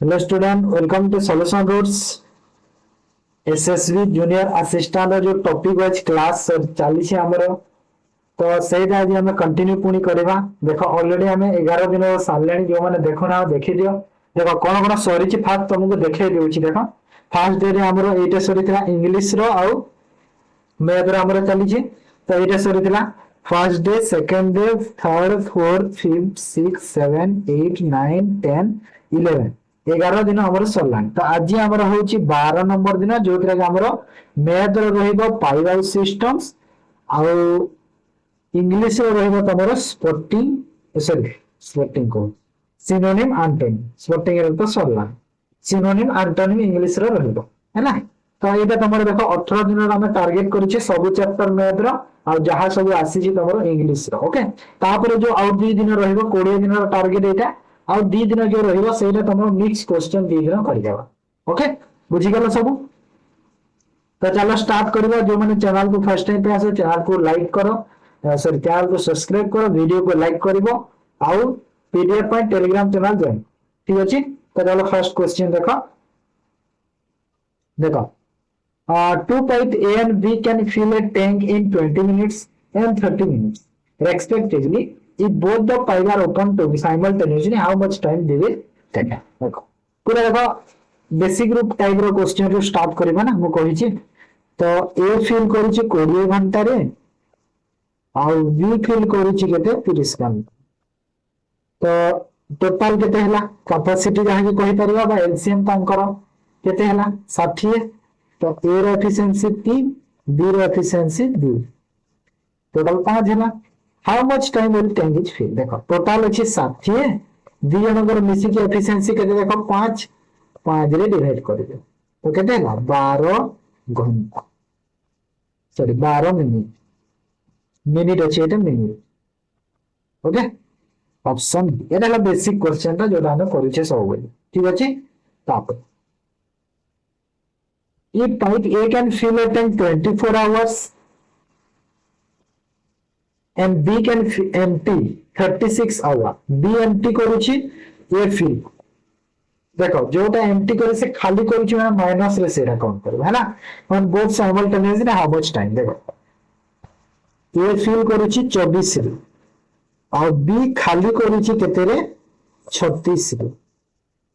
Hello student, welcome to Solution Roots SSB junior assistant जो topic wise class चली हमर। तो सेटा आज हम कंटिन्यू पुणी करबा। देखो ऑलरेडी हमें 11 दिन सारले जो मैंने देखो ना देखि दियो। देखो कौन कौन सरी फास्ट तुमको देखे देउछि। देखो फर्स्ट डे रे हमर एटा सरी थिला इंग्लिश रो आउ मैथ रो हमर चली छी। तो एटा सरी थिला first day, second day, third, fourth, fifth, six, 7, 8, 9, 10, 11 11 दिन हमर सरलान। तो आज हमर होची 12 नंबर दिन जो हमर मैथ रो रहिबो पाइवल सिस्टम्स आउ इंग्लिश रो रहिबो तमरो स्पोर्टिंग सॉरी स्पोर्टिंग को सिनोनिम एंटोनिम स्पोर्टिंग रो तो सरला सिनोनिम एंटोनिम इंग्लिश रो रहिबो है ना। तो एटा तमरो देखो 18 दिन रो हम टारगेट करिछि सब चैप्टर मैथ रो आ जहा सब आसी छी तमरो इंग्लिश रो। ओके तापर जो आउ 2 दिन रहिबो 20 दिन रो टारगेट एटा आउ 2 दिन जो रहिबो सेटा तमरो मिक्स क्वेश्चन 2 दिन करि देबा। ओके बुझि गेलो सब। तो चलो स्टार्ट करबा। जो मैंने चैनल को फर्स्ट टाइम पे आसे चैनल को लाइक करो, सॉरी चैनल को सब्सक्राइब करो, वीडियो को लाइक करिवो आउ पीडीएफ पर टेलीग्राम चैनल ज्वाइन। ठीक अछि। तो चलो फर्स्ट क्वेश्चन देखो। देखो two pipe A and B can fill a tank in 20 minutes and 30 minutes respectively. If both the pipes are open to be simultaneously, how much time they will take? देखो पूरा देखो basic group type रो question रो start करबा ना मु कहि छी। तो A fill करू छी 20 घंटा रे आउ बी फिल करू छी केते 30 घंटा। तो टोटल केते हला कैपेसिटी जहा कि कहि परबा बा एलसीएम तांकर केते हला 60। तो ए रो एफिशिएंसी 3, बी रो एफिशिएंसी 2, टोटल 5 हला। How much time will take each fill. देखो टोटल अछि 60, दी जनकर मिसी के एफिशिएंसी केते देखो 5 5 रे डिवाइड कर दे तो केते हला 12 घंटा सॉरी 12 मिनिट मिनिट अछि एटा मिनिट। ओके ऑप्शन एटा हला बेसिक क्वेश्चन ता जोटा हम करू छे सब बेले। ठीक अछि। तापर if pipe A can fill a tank 24 hours and B can empty 36 hour, B empty करूची A fill। देखो जोटा एम्प्टी करे से खाली करूची ना माइनस रे सेटा काउंट करबो है ना। On both simultaneously how much time. देखो A फिल करूची 24 रे और B खाली करूची केते रे 36 रे।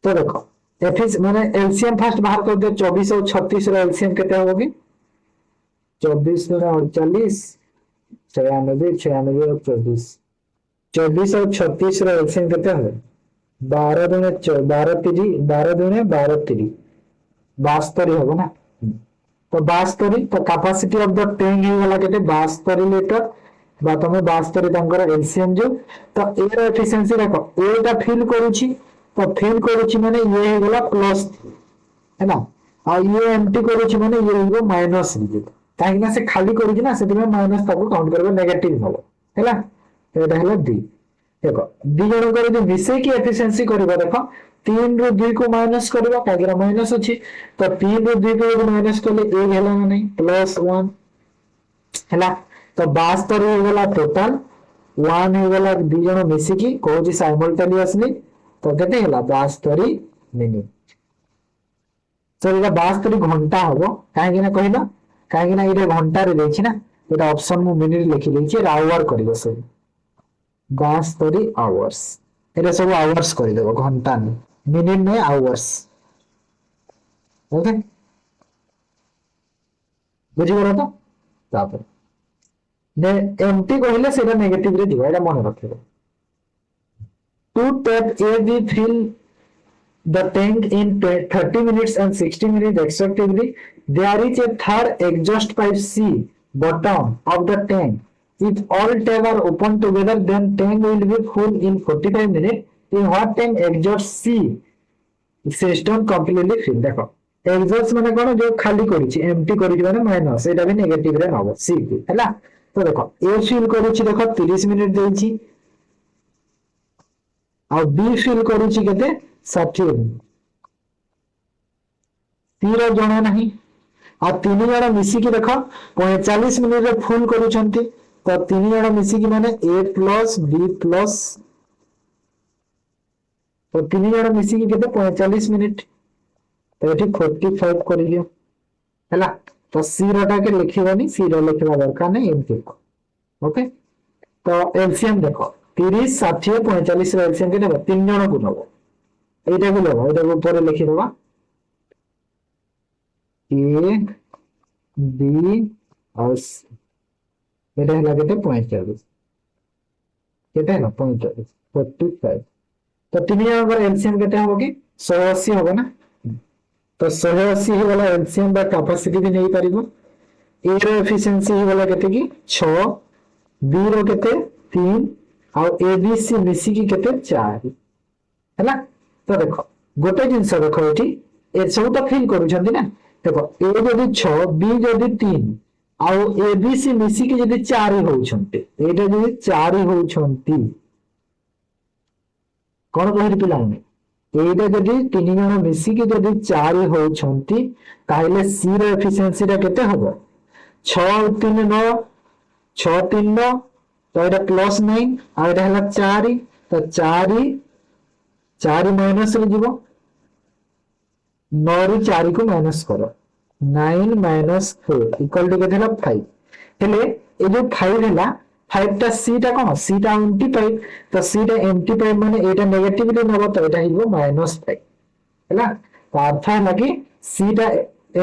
तो देखो एफिस माने एलसीएम फर्स्ट बाहर कर दे 24 और 36 रो एलसीएम केते होबो कि 24 रो 48 96 96 और 24 24 और 36 रो एलसीएम केते हो 12 दुने 12 3 12 दुने 12 3 72 होबो ना। तो 72 तो कैपेसिटी ऑफ द टैंक ही वाला केते 72 लीटर बा तमे 72 तांकर एलसीएम जो। तो ए रो एफिशिएंसी देखो ए टा फिल करूची तो फिल करूची माने ये हे गला प्लस है ना आ ये एम्प्टी करूची माने ये हो माइनस हो काहे ना से खाली करूची ना सेति में माइनस ताको काउंट करबो नेगेटिव होबो हैला। तो एटा हला डी। देखो दी जण करे जे मिसे की एफिशिएंसी करबो देखो 3 रो 2 को माइनस करबो कागरा माइनस अछि। तो 3 रो 2 को माइनस करले 1 हैला ना नहीं प्लस 1 हैला। तो 72 हो गला टोटल 1 हो गला दी जण मिसे की कोजी साइमल्टेनियसली। तो केते हला 72 मिनिट। तो एटा 72 घंटा होबो काहे ना कहिला काहे ना एटा घंटा रे देछि ना एटा ऑप्शन मु मिनिट लिखि देछि आवर करिवो सब 72 आवर्स एटा सब आवर्स करि देबो घंटा नै मिनिट नै आवर्स। ओके बुझि गलो तो। तापर ने एम्प्टी कहिले सेटा नेगेटिव रे दिबो एटा मन रखिबो। To tap a B fill the tank in 30 minutes and 60 minutes respectively. There is a third exhaust pipe C bottom of the tank. If all tabs are open together, then tank will be full in 45 minutes. In what time exhaust C system completely fill। देखो exhaust माने कोन जो खाली करिछि empty करिछि माने minus एटा भी negative रे हबो C हैला। तो देखो A फिल करिछि देखो 30 मिनिट देछि और B फिल करिछि केते 60 तीर जणा नहीं आ 3 जण मिसी की देखो 45 मिनिट रे फुल करूछंती। तो 3 जण मिसी की माने A प्लस B प्लस तो 3 जण मिसिकी केते 45 मिनिट तो एठी 45 कर दियो हैला तो सी रोटा के लिखिबनी सी रो लिखिबा दरकार नै एमती ओके तो एलसीएम देखो 30 60 45 रो एलसीएम केते 3 जण को नबो एटा को लेबो एटा को ऊपर लिखि देबा ए बी और एटा हला केते 45 केते है 45 45 तो 3 जण को एलसीएम केते होबो कि 180 होबो ना तो 180 ही वाला एलसीएम बा कैपेसिटी भी नहीं पारिबो ए रो एफिशिएंसी ही वाला केते कि 6 बी रो केते 3 और ए बी सी मिसी की केते 4 हैला तो देखो गोटे जिंस देखो एठी ए सब तो फिल करू छथि ना देखो ए जदी 6 बी जदी 3 और ए बी सी मिसी की जदी 4 हो छथि एटा जदी 4 हो छथि कोन कहरि पिलाने एटा जदी 3 जण मिसी की जदी 4 हो छथि ताइले सी रो एफिशिएंसी रा केते होबो 6 और 3 9 6 3 9 तो एटा प्लस 9 और एटा हला 4 तो 4 माइनस रे जीवो 9 रे 4 को माइनस करो 9 माइनस 4 इक्वल टू केते हला 5 हेले ए जो 5 हला 5 टा सी टा कोन सी टा एम्प्टी 5 तो सी टा एम्प्टी 5 माने एटा नेगेटिवली नबो तो एटा हिबो माइनस 5 हला तो अर्थ है कि सी टा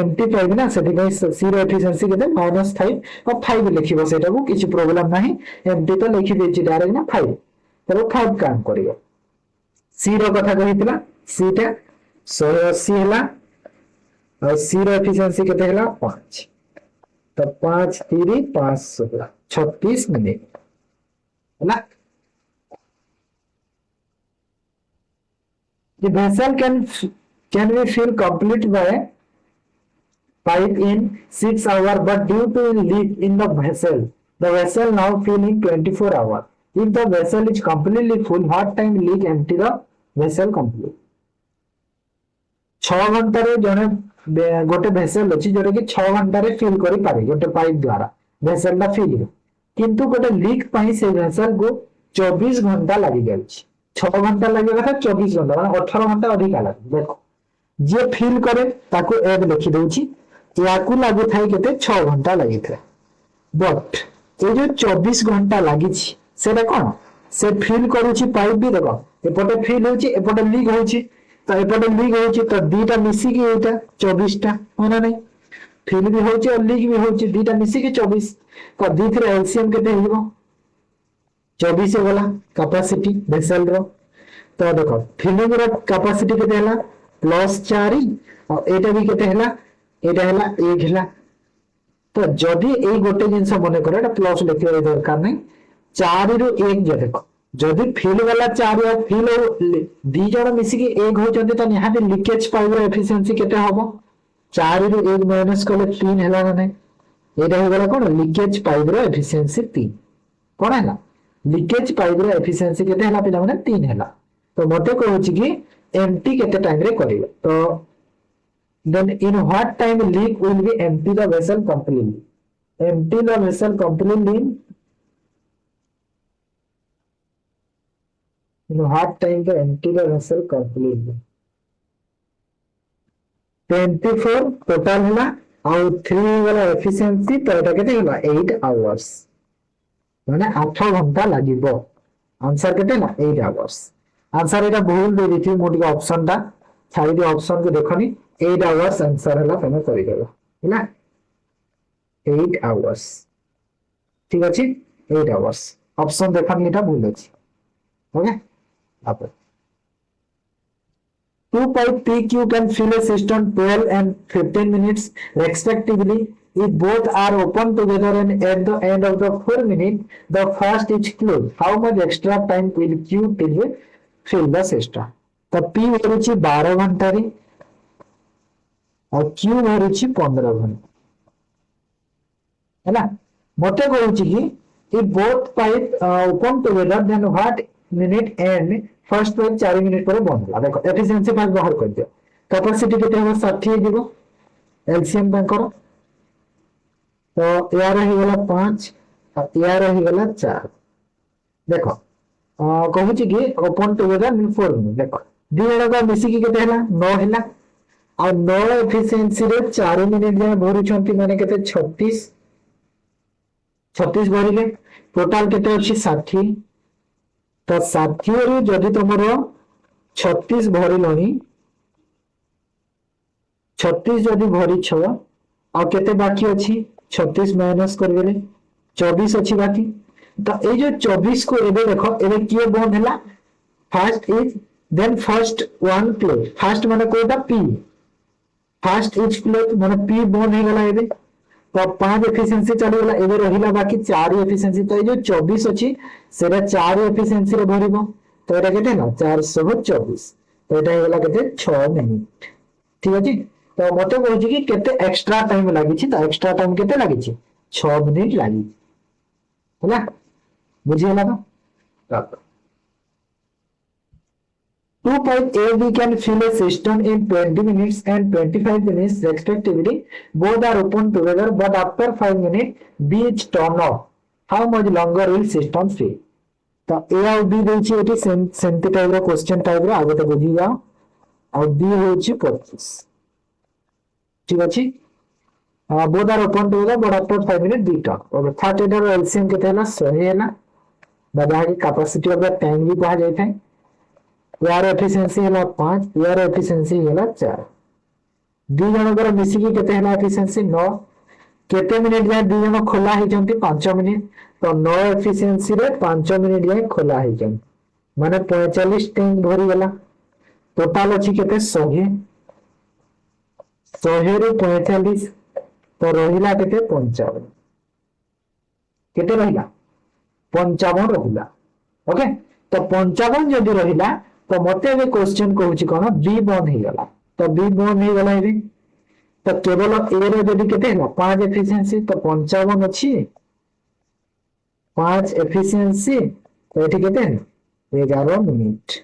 एम्प्टी 5 ना सेठी गई सी रो एफिशिएंसी केते -5 और 5 लिखिबो सेटा को किछ प्रॉब्लम नाही एम्प्टी तो लिखि देछि डायरेक्ट ना 5 तो 5 काम करियो सी रो कथा कहितला सी टा 180 हला और सी रो एफिशिएंसी केते हला 5 तो 5 3 5 16 36 मिनट हला the vessel can be filled complete by pipe in 6 hours but due to a leak in the vessel now fill in 24 hours if the vessel is completely full what time leak empty the vessel complete 6 घंटा रे जने गोटे vessel अछि जोरे कि 6 घंटा रे fill करि पारे गोटे पाइप द्वारा भेसेल ला फिल किंतु गोटे लीक पई से भेसेल को 24 घंटा लागि गेल 6 घंटा लागि कथा 24 घंटा माने 18 घंटा अधिक लागि देखो जे फिल करे ताको एब लिखि दउछि याकू लागु थाई केते 6 घंटा लागि थे बट ए जो 24 घंटा लागि छि सेटा कोन से फिल करूछि पाइप भी देखो एपटे फिल होछि एपटे लीक होछि तो एपटे लीक होछि तो दीटा मिसी की एटा 24 टा होना नहीं फिल भी होछि और लीक भी होछि दीटा मिसी की 24 तो दीथरे एलसीएम केते हिबो 24 वाला कैपेसिटी वेसल रो तो देखो फिलिंग रो कैपेसिटी केते हला +4 और एटा भी केते हला एटा हला 1 हला तो जदी ए गोटे जिंस मने करे एटा प्लस लिखियो दरकार नहीं 4 रो 1 जे देखो जदी फिल वाला 4 और फिल दी जण मिसी की 1 हो जदी त निहाती लीकेज पाइप रो एफिशिएंसी केते होबो 4 रो 1 माइनस करले 3 हला ना नहीं एटा हो गला कोन लीकेज पाइप रो एफिशिएंसी 3 कोन हला लीकेज पाइप रो एफिशिएंसी केते हला पिला माने 3 हला तो मते कहउछि कि एम्प्टी केते टाइम रे करियो तो then in what time leak will be empty the vessel completely empty the vessel completely in what time to empty the vessel completely 24 total हला और 3 वाला एफिशिएंसी तो एटा केते हला 8 आवर्स माने 8 घंटा लागिबो आंसर केते ना 8 आवर्स आंसर एटा भूल दे दिथि मोटी ऑप्शन ता छाई ऑप्शन को देखनी 8 आवर्स आंसर हला तमे करि देबो हैना 8 आवर्स ठीक अछि 8 आवर्स ऑप्शन देखनी एटा भूल अछि ओके अब 2 pipe PQ can fill a system 12 and 15 minutes respectively if both are open together and at the end of the 4 minutes the first is closed how much extra time will Q till fill the system तो P भरुछि 12 घंटा रे और Q भरुछि 15 घंटा हैना मते कहउछि कि if both pipe open together then what minute end first pipe 4 minute पर बंद होला देखो एफिशिएंसी पाइप बाहर कर दियो कैपेसिटी केते हो 60 दिबो एलसीएम बैंक करो तो यार ही वाला 5 और यार ही वाला 4 देखो कहूची कि ओपन टुगेदर मीन 4 मिनिट देखो दी जन का मिसिकी केते हला 9 हला आ 9 एफिशिएंसी रे 4 मिनिट जाय भरुछंती माने केते 36 36 भरिले टोटल केते अछि 60 तो 60 ରୁ ଯଦି ତମର 36 ଭରିଲଣି 36 ଯଦି ଭରିଛ ଆଉ କେତେ ବାକି ଅଛି 36 ମାଇନସ କରିଦେଲେ 24 ଅଛି ବାକି ତ ଏଇ ଯୋଉ 24 को ଏବେ ଦେଖ ଏବେ କିଏ ବନ୍ଦ ହେଲା fast is then first one close fast माने कोटा पी फास्ट इज क्लोज माने पी बंद हो गला एबे तो 5 एफिशिएंसी चली गला एबे रहिला बाकी 4 एफिशिएंसी तो ये जो 24 अछि सेरा 4 एफिशिएंसी रे भरिबो तो एटा केते ना 424 तो एटा होला केते 6 मिनिट ठीक अछि तो मते कहू कि केते एक्स्ट्रा टाइम लागि छि तो एक्स्ट्रा टाइम केते लागि छि 6 मिनिट लागि होला बुझि होला तो 2.8 we can fill a system in 20 minutes and 25 minutes respectively. Both are open together, but after 5 minutes, B is turned off. How much longer will system fill? तो ए और बी देछि एटी सेंटी टाइप रो question type रो आगे तो बुझी जाओ और B होछि 25 ठीक अछि both are open together but after 5 minute be turn okay third एटर एलसीएम केते हला 100 हैला बाबा की कैपेसिटी ऑफ द टैंक भी कहा जाय था यार एफिशिएंसी है 5 यार एफिशिएंसी है 4 दी जनकर मिसिकी केते है एफिशिएंसी 9 केते मिनिट जाय दी जन खोला है जंती 5 मिनिट तो 9 एफिशिएंसी रे 5 मिनिट जाय खोला है जंती माने 45 टैंक भरी गला टोटल अछि केते 100 रे 45 तो रहिला केते 55 केते रहिला 55 रहिला ओके तो 55 जदी रहिला तो मते ए क्वेश्चन कहूची कोन बी बंद हे गला तो बी बंद हे गला एबे तो केवल ए रे जदी केते है 5 एफिशिएंसी तो 55 अछि 5 एफिशिएंसी तो एठी केते है 11 मिनिट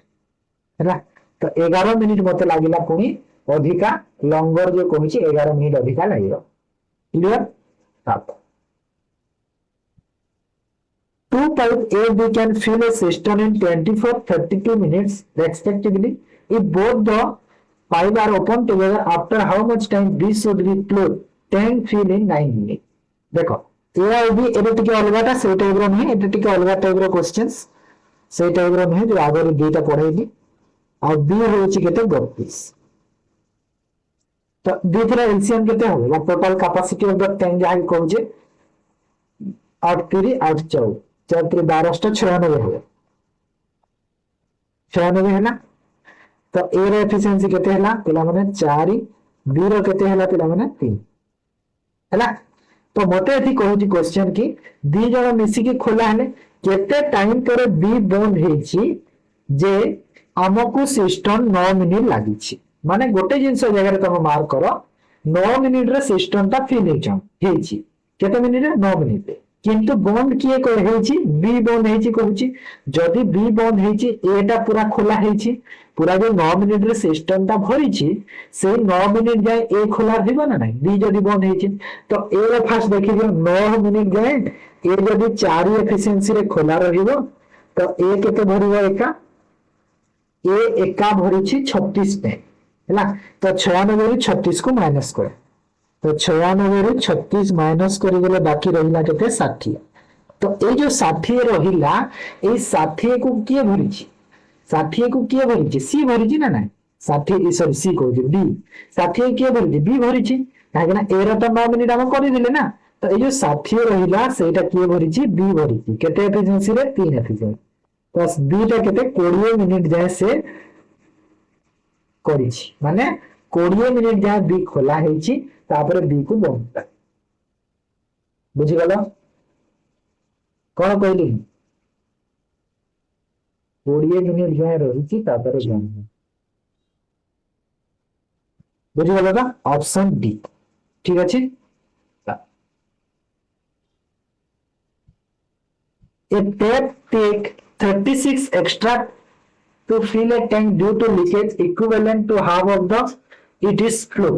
हैला तो 11 मिनिट मते लागिला पुनी अधिका लॉन्गर जो कहूची 11 मिनिट अधिका लागिरो क्लियर आप 2.8 we can fill a cistern in 24-32 minutes respectively if both the pipe are open together after how much time B should be closed tank fill in 9 minutes देखो ए और B एबे टिके अलगाटा से type रो नहीं एबे टिके अलगा टाइप रो क्वेश्चंस से टाइप रो नहीं जो आगे दुईटा पढ़ेली और बी होची केते 32 तो बी थरा एलसीएम केते होगा total capacity of the tank जहां कहू जे 8 3 8 14 4 3 12 96 हो 96 है ना तो ए रो एफिशिएंसी केते हला पिला माने 4 बी रो केते हला पिला माने 3 हैला तो मते एथि कहूची क्वेश्चन की दी जण मिसी की खोला हले केते टाइम पर बी बंद हेची जे हमकु सिस्टम 9 मिनिट लागि छी माने गोटे जिंस जगह रे तुम मार्क करो 9 मिनिट रे सिस्टम ता फिल हेची केते मिनिट रे 9 मिनिट रे किंतु बंद किए को हेची बी बंद हेची कहूची जदी बी बंद हेची एटा पूरा खोला हेची पूरा जो 9 मिनिट रे सिस्टम ता भरीची से 9 मिनिट जाय ए खोला रहबो ना नहीं बी जदी बंद हेची तो ए रे फास्ट देखि दियो 9 मिनिट जाय ए जदी 4 एफिशिएंसी रे खोला रहबो तो ए केते भरिबो एका ए एका भरिची 36 पे हैला तो 96 ରୁ 36 को माइनस करे तो 96 ରୁ 36 माइनस करी गेले बाकी रहिला केते 60 तो ए जो 60 रहिला ए 60 को किए भरिची 60 को किए भरिची सी भरिची ना नहीं 60 सॉरी सी को बी 60 किए भरिची बी भरिची काहेकना ए रो तो 9 मिनिट हम करि दिले ना तो ए जो 60 रहिला सेटा किए भरिची बी भरिची केते एफिशिएंसी रे 3 एफिशिएंसी प्लस बी टा केते 20 मिनिट जाय से करिछि माने 20 मिनिट जाय बी खोला हेछि तापर बी को बंद बुझि गलो कोन कहली 20 मिनिट जाय रहिछि तापर बंद बुझि गलो ना ऑप्शन डी ठीक अछि a tap take 36 extra to fill a tank due to leakage equivalent to half of the it is flow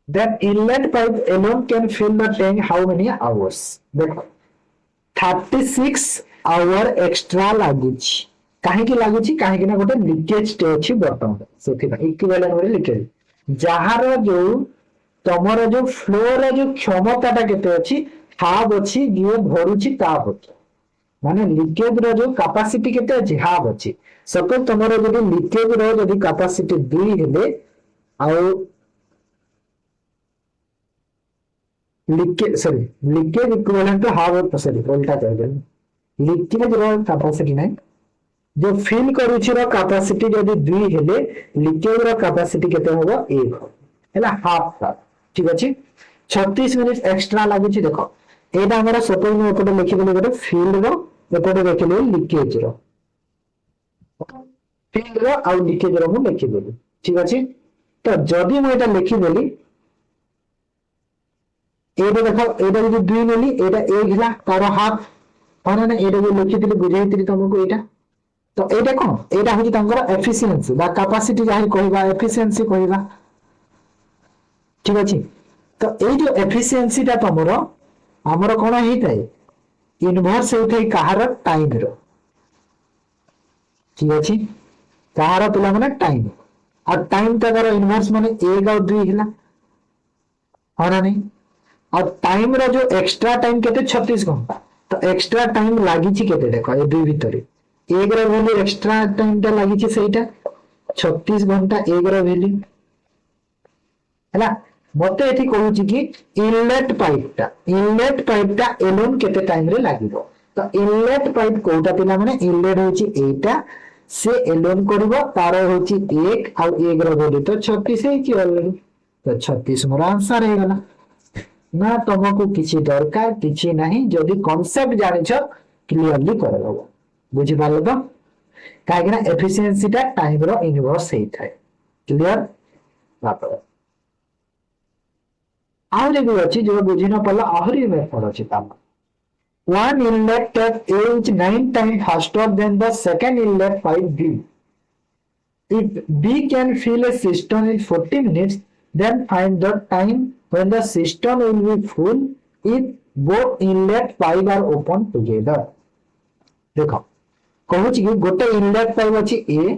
then inlet pipe alone can fill the tank how many hours? देखो 36 hour extra लागुची काहेकि लागुची काहेकि ना गोटे leakage टे अछि बर्तन सेथि equivalent रे लीकेज जहार जो तमर जो फ्लो रे जो क्षमता टा केते अछि हाफ अछि जे भरुची ताप अछि माने लीकेज रो जो कैपेसिटी केते अछि हाफ अछि सपोज तमर जदी लीकेज रो जदी कैपेसिटी 2 हेले आउ leakage sorry leakage equivalent to half sorry उल्टा कर दे लीकेज रो कैपेसिटी नहीं जो फिल करूची रो कैपेसिटी जदी 2 हेले लीकेज रो कैपेसिटी केते होबो 1 हैला हाफ का ठीक अछि 36 मिनिट एक्स्ट्रा लागुची देखो एटा हमरा सपोज में एपटे लिखि देले गोटे फील्ड रो एपटे देखले लीकेज रो फील्ड रो आ लीकेज रो मु लिखि देली ठीक अछि तो जदी मु एटा लिखि देली एटा देखो एटा जदी 2 नेली एटा 1 हिला तार हाफ माने ना एटा जो लिखि देली बुझाइतिली तुमको एटा तो एटा कोन एटा होची तांकर एफिशिएंसी बा कैपेसिटी जाहि कहबा एफिशिएंसी कहबा ठीक अछि तो ए जो एफिशिएंसी ता तमरो हमरो कोन हेई थाए इनवर्स हेई थाए कहार टाइम रो ठीक अछि कहार पिला माने टाइम और टाइम तकर इनवर्स माने 1 और 2 हिला होना नहीं और टाइम रो जो एक्स्ट्रा टाइम केते 36 घंटा तो एक्स्ट्रा टाइम लागि छि केते देखो ए दुई भितरे 1 रो वैल्यू एक्स्ट्रा टाइम ता लागि छि सेटा 36 घंटा 1 रो वैल्यू हैला मते एठी कहू छि कि इनलेट पाइप ता एलोन केते टाइम रे लागिबो तो इनलेट पाइप कोटा पिला माने इनलेट होछि एटा से एलोन करबो तार होछि 1 और 1 रो वैल्यू तो 36 है कि ऑलरेडी तो 36 मोर आंसर हे गला ना तुमको किसी दरकार किसी नहीं जदि कांसेप्ट जानिछ क्लियरली करलो बुझि पालो तो काहे ना एफिशिएंसी ता टाइम रो इनवर्स हे थाए क्लियर बात आउरे भी अछि जो बुझि न पल्ला आहुरी मेथड अछि ताम one inlet tap A is 9 times faster than the second inlet pipe B. If B can fill a cistern in 40 minutes, then find the time when the cistern will be full if both inlet pipe are open together. देखो कहूची कि गोटे inlet pipe अछि A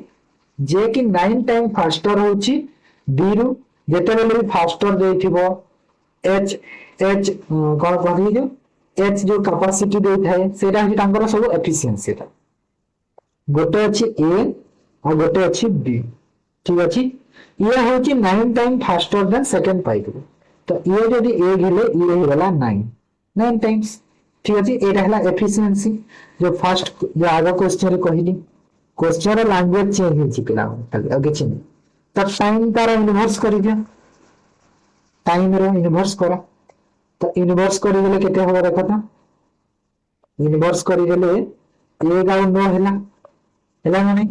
जे कि 9 time faster होची B रु जेतेबेले भी faster देथिबो H H कोन कहली जो H जो कैपेसिटी दे थाए सेटाहि तांकर सब एफिशिएंसी था गोटे अछि A और गोटे अछि B ठीक अछि ये होची 9 time faster than second pipe तो ये जदी A गिले ये होला 9 टाइम्स ठीक अछि एटा हला एफिशिएंसी जो फर्स्ट जो आगे क्वेश्चन रे कहली क्वेश्चन रे लैंग्वेज चेंज होची पिला खाली आगे चिन तो टाइम तार इनवर्स करि दिया टाइम रो इनवर्स करा तो इनवर्स करि गेले केते होबा देखो त इनवर्स करि गेले 1 और 9 हैला ना नहीं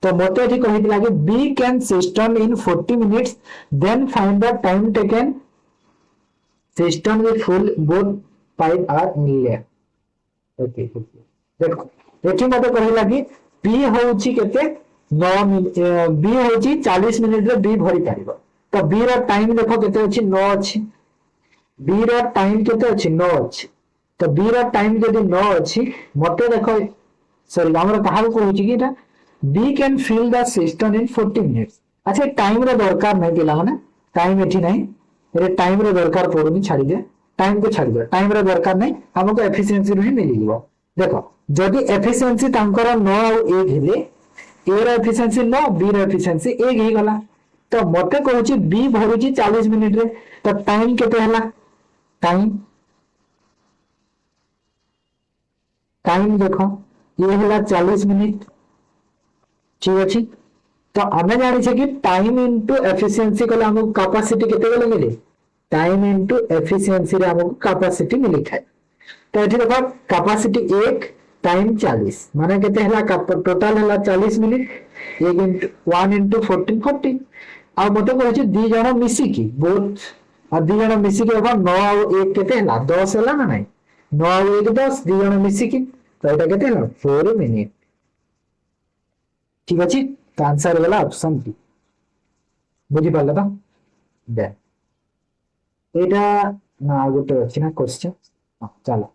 तो मते एठी कहितला कि B can system in 40 minutes then find the time taken system with full both pipe are near okay देखो एठी मते कहिला कि B होउची केते 9 मिनिट B होउची 40 मिनिट रे B भरि पारिबो तो B रो टाइम देखो केते अछि 9 अछि B रो टाइम केते अछि 9 अछि तो B रो टाइम जदी 9 अछि मते देखो सॉरी हमरा कहा को होची कि एटा B can fill the cistern in 40 minutes अच्छा टाइम रो दरकार नै दिला माने टाइम एठी नै रे टाइम रो दरकार पड़ुनी छाडी दे टाइम को छाडी दे टाइम रो दरकार नै हमको एफिशिएंसी रो ही मिल जिवो देखो जदी एफिशिएंसी तांकर 9 और 1 हेले A रो एफिशिएंसी 9 B रो एफिशिएंसी 1 ही गला तो मते कहूची B भरुची 40 मिनिट रे तो टाइम केते हला टाइम देखो ये हला 40 मिनिट ठीक अछि तो हमें जानि छै कि टाइम इनटू एफिशिएंसी कले हमको कैपेसिटी केते गले मिले टाइम इनटू एफिशिएंसी रे हमको कैपेसिटी मिली थाए तो एठी देखो कैपेसिटी 1 टाइम 40 माने केते हला टोटल हला 40 मिनिट 1 इनटू 14 40 आ मते कहै छै दी जण मिसी की बोथ आ दी जण मिसी के देखो 9 और 1 केते हला 10 हला ना नहीं 9 और 1 10 दी जण मिसी की तो एटा केते हला 4 मिनिट ठीक अछि तो आंसर वाला ऑप्शन बी बुझी पाला तो दे एटा ना गोटे अछि ना क्वेश्चन चलो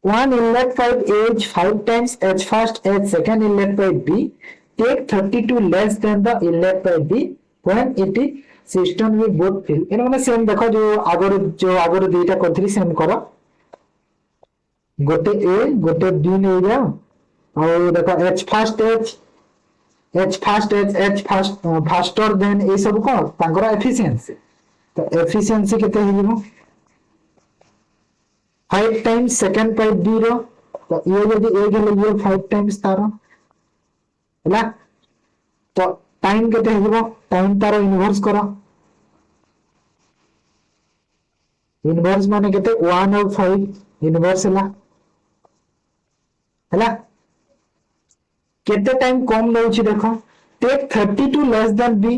one inlet pipe is 5 times as fast as second inlet pipe B take 32 less than the inlet pipe B when it is system with both fill इन माने सेम देखो जो आगरो दुईटा करथि सेम करो गोटे ए गोटे बी नै जा और देखो एच फास्टर देन ए सब को तांकर एफिशिएंसी तो एफिशिएंसी केते हिजो 5 टाइम्स सेकंड पाइप बी रो तो ये यदि ए गेले ये 5 टाइम्स तारो हला तो टाइम केते हिजो टाइम तारो इनवर्स करो इनवर्स माने केते 1 और 5 इनवर्स हला केते टाइम कम नउची देखो टेक 32 लेस देन बी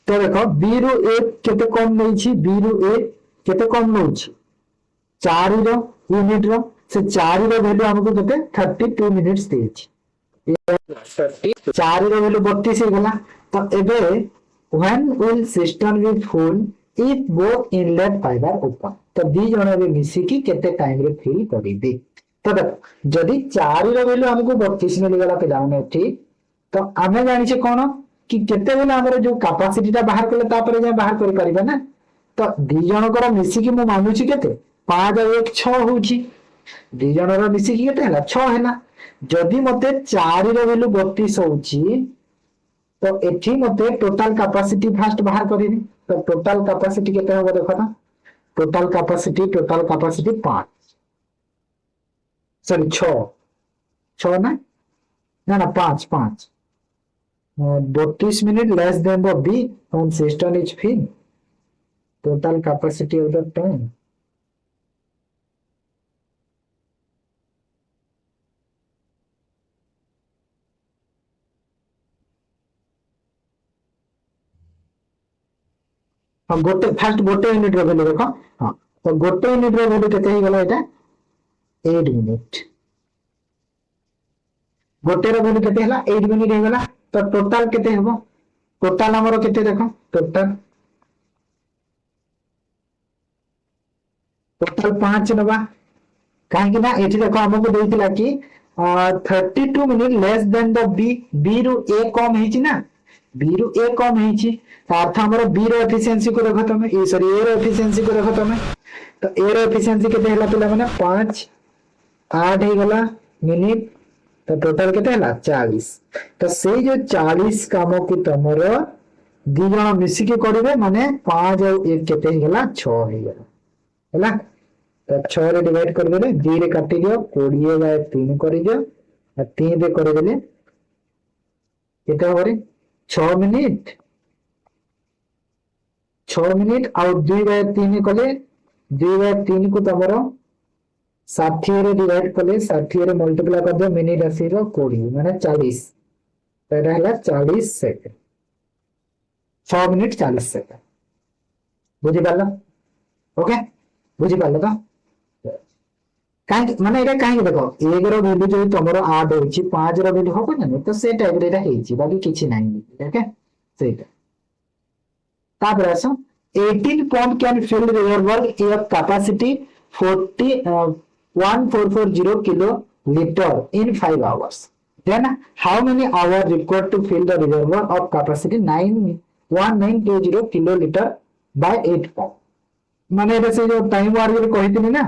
तो देखो बी रो ए केते कम नउची बी रो ए केते कम नउची 4 रो यूनिट रो से 4 रो वैल्यू हमको केते 32 मिनिट्स देछि 4 रो वैल्यू 32 हे गला तो एबे when will system be full if both inlet pipe are open तो दी जण भी मिसी की केते टाइम रे फिल करिबे तो देखो जदि 4 रो वैल्यू हमको 32 मिल गला पिलाने ठीक तो आमे जानि छे कोन कि केते बेला हमर जो कैपेसिटी ता बाहर करले तापर जे बाहर करि परिबा ना तो दी जण कर मिसी की मु मानु छी केते 5 और 1 6 होची दी जण रो मिसी की केते हला 6 हैना जदि मते 4 रो वैल्यू 32 होची तो एठी मते टोटल कैपेसिटी फास्ट बाहर करिनी तो टोटल कैपेसिटी केते हो देखो ना टोटल कैपेसिटी 5 सॉरी 6 ना ना ना 5 32 minute less than the B on system is full total capacity of the tank गोटे फास्ट गोटे यूनिट रो वैल्यू देखो हां तो गोटे यूनिट रो वैल्यू केते हे गला एटा 8 मिनिट गोटे रो वैल्यू केते हला 8 मिनिट हे गला तो टोटल केते हेबो टोटल हमरो केते देखो टोटल 5 नबा काहे कि ना एठी देखो हमको देइतिला कि 32 minute less than the B रो ए कम हेची ना बी रो ए कम हेची तो अर्थ हमरो बी रो एफिशिएंसी को देखो तमे ए सॉरी ए रो एफिशिएंसी को देखो तमे तो ए रो एफिशिएंसी केते हला पिला माने 5 8 हे गला मिनिट तो टोटल केते हला 40 तो से जो 40 काम की तमरो दी जण मिसी के करिवे माने 5 और 1 केते हे गला 6 हे गला हला तो 6 रे डिवाइड कर देले 2 रे काटी दियो 20 बाय 3 कर दियो आ 3 रे कर देले केते होरे 6 मिनिट 6 मिनिट और 2 बाय 3 कले 2 बाय 3 को तमरो 60 रे डिवाइड कले 60 रे मल्टीप्लाई कर दियो मिनिट आसी रो 20 माने 40 तो एटा हला 40 सेकंड 6 मिनिट 40 सेकंड बुझि पाला ओके बुझि पाला तो काहे माने एटा काहे देखो 1 रो वैल्यू जो तमरो 8 होची 5 रो वैल्यू होबो ना तो से टाइप रे एटा हेची बाकी किछि नाही ओके सेटा तापर आसो 18 pump can fill reservoir of capacity 1440 kilo liter in 5 hours then how many hours required to fill the reservoir of capacity 1920 kilo liter by 8 pump माने एटा से जो टाइम वार रे कहितनी ना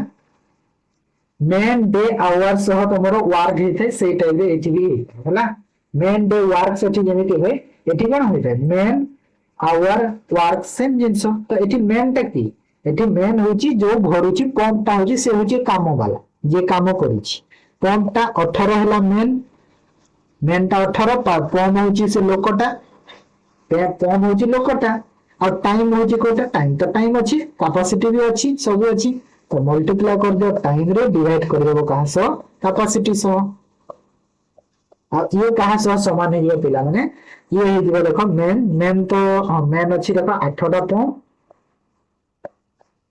मेन डे आवर सह तमरो वर्क हेथे सेई टाइम रे एठी भी हला मेन डे वर्क सेठी जेमिति होय एठी कोन होय मेन आवर वर्क सेम जिंस तो एठी मेन टा की एठी मेन होची जो भरुची पंप ता होची से होची काम वाला जे काम करिछि पंप ता 18 हला मेन ता 18 पंप होची से लोकटा पंप होची लोकटा और टाइम होची कोटा टाइम तो टाइम अछि कैपेसिटी भी अछि सब अछि तो मल्टीप्लाई कर दियो टाइम रे डिवाइड कर देबो कहां सो कैपेसिटी सो आ ये कहां सो समान है पिला माने ये हे दिबो देखो मेन तो मेन अछि देखो 8टा पंप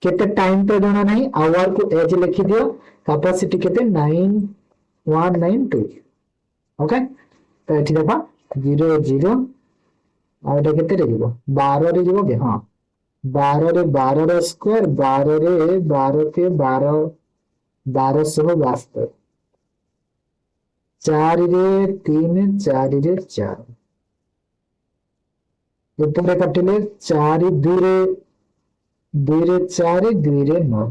केते टाइम तो जाना नहीं आवर को एज लिखि दियो कैपेसिटी केते 9192 ओके तो एठी देखो 00 आ एटा केते रे जीवो 12 रे जीवो के हां 12 12 स्क्वायर 12 12 के 12 1272 4 रे 3 4 रे 4 ऊपर काटिले 4 2 रे 2 रे 4 2 रे 9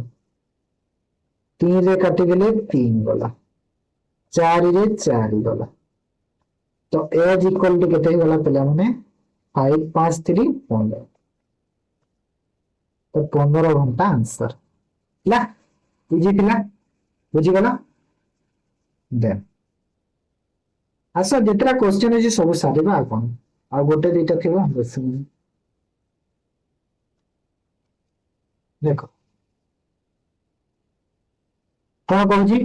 3 रे काटिले 3 गला 4 रे 4 गला तो एज इक्वल टू केते गला पिला माने 5 5 3 15 तो 15 घंटा आंसर ला इजी पिला बुझी गला देन आसा जेतरा क्वेश्चन अछि सब सारिबा आपण आ गोटे दुटा थिबा बस देखो कौन कहूँ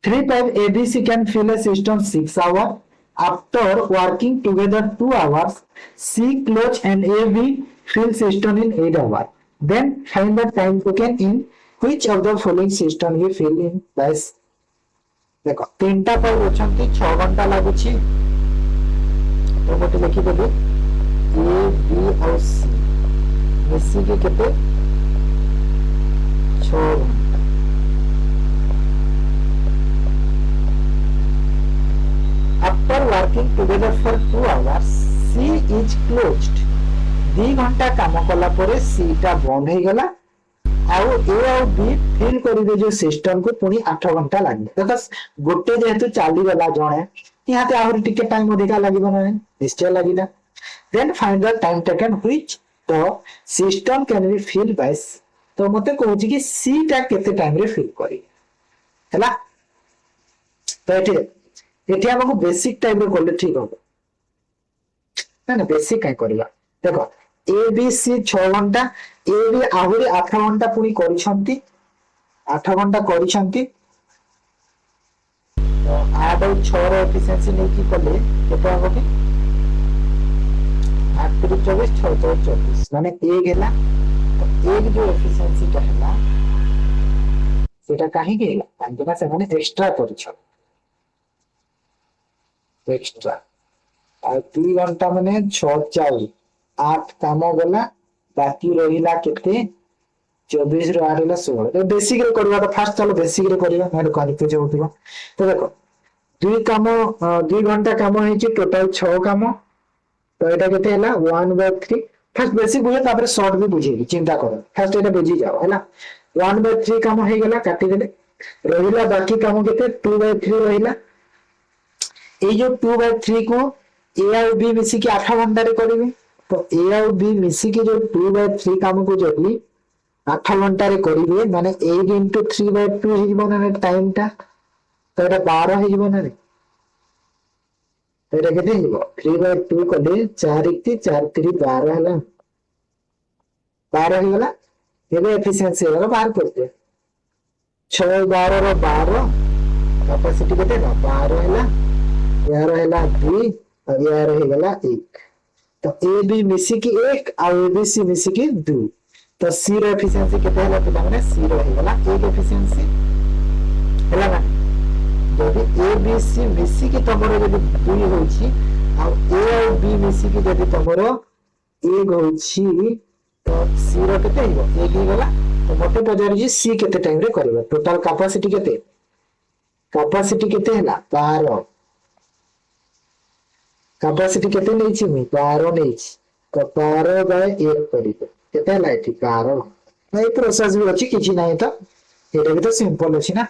3 ABC can fill a system 6 hours. After working together 2 hours, C close and AB fill system in 8 hours. Then find the time taken in which of the following system you fill in plus. देखो तीनटा पर अछंती 6 घंटा लागुची तो गोटे लिखि देबे A B और C मिसी के केते 6 घंटा After working together for 2 hours, C is closed. 2 घंटा काम कला परे C टा बंद हे गला आउ A और B फिल करी दे जो सिस्टम को पुनी 8 घंटा लागे देखो गोटे जेहेतु चाली गला जणे यहाँ ते आहुरी टिके टाइम अधिका लागिबो ना निश्चय लागिला then find the time taken which the system can be fill by तो मते कहूची कि C टा केते टाइम रे फिल करी हैला तो एठी हमको बेसिक टाइप रे करले ठीक हो ना बेसिक काय करला देखो ए बी सी 6 घंटा ए बी आहुरी 8 घंटा पुनी करिसंती 8 घंटा करिसंती तो 8 और 6 रो एफिशिएंसी नै की करले केतो हो कि 8 3 24 6 तो 24 माने 1 हैला तो 1 जो एफिशिएंसी ता हैला सेटा काहे के हैला काहे से माने एक्स्ट्रा करिछ एक्स्ट्रा आ 2 घंटा माने 6 4 8 काम गला बाकी रहिला केते 24 रो 8 ला 16 तो बेसिक रे करबा तो फास्ट चलो बेसिक रे करबा माने कन्फ्यूज होतिबा तो देखो 2 घंटा काम है टोटल 6 काम तो एटा केते हैला 1/3 फर्स्ट बेसिक बुझे तापर शॉर्ट भी बुझे चिंता करो फर्स्ट एटा बुझी जाओ हैला 1/3 काम हे गेला काटी देले रहिला बाकी काम केते 2/3 रहिला ए जो 2/3 को ए और बी मिसी के 8 घंटा रे करिवे तो ए और बी मिसी के जो 2/3 काम को जल्दी 8 घंटा रे करिवे माने 8 * 3/2 हि बना रे टाइम टा तो एटा 12 हि बना रे तो एटा केते हिबो 3/2 कले 4 * 4 3 12 हला 12 हि गला एबे एफिशिएंसी वाला बाहर करते 6 12 रो 12 कैपेसिटी केते ना 12 हला यार हैला 2 और यार है गला 1 तो ए बी मिसी की 1 और ए बी सी मिसी की 2 तो सी रो एफिशिएंसी केते हैला पिला माने 0 है गला 1 एफिशिएंसी हैला ना जदि ए बी सी मिसी की तमरो जदि 2 होछि और ए और बी मिसी की जदि तमरो 1 होछि तो सी रो केते हिबो 1 ही गला तो मते पजारि जी सी केते टाइम रे करबो टोटल कैपेसिटी हैला 12 कैपेसिटी केते नै छी मी 12 नै छी तो 12 बाय 1 करिबे केते लाइट 12 नै प्रोसेस भी अछि किछि नै त एटा भी तो सिंपल अछि ना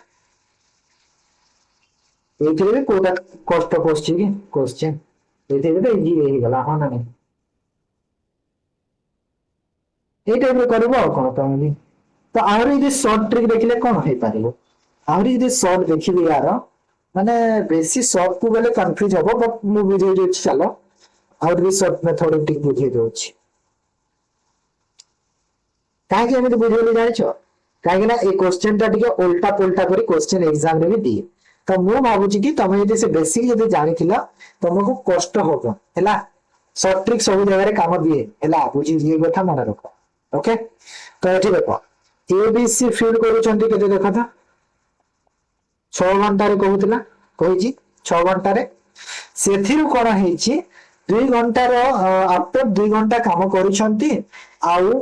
एथिरे भी कोटा कष्ट पछी कि क्वेश्चन एथिरे तो इजी हे गला हा ना ए टाइप रे करबो कोन तमे तो आरो जे शॉर्ट ट्रिक देखले कोन हे पारिबो आरो जे शॉर्ट देखिबे यार माने बेसी शॉर्ट को बेले कंफ्यूज हो बट मु बुझे जे चलो और भी शॉर्ट मेथड टिक बुझे दोछि काहे के एमे बुझेली जानि छ काहे ना ए क्वेश्चन ता टिके उल्टा पुल्टा करी क्वेश्चन एग्जाम रे भी दिए तो मु भाबुची कि तमे यदि से बेसिक यदि जानिथिला तुमको कष्ट होबो हैला शॉर्ट ट्रिक सब जगह रे काम दिए हैला बुझी ये कथा मन रखो ओके तो एठी देखो ए बी सी फिल करू चंदी केते देखा था 6 घंटा रे कहूतला कहिजी 6 घंटा रे सेथिरु कोन हेछि दुई घंटार आफ्टर 2 घंटा काम करुछंती आउ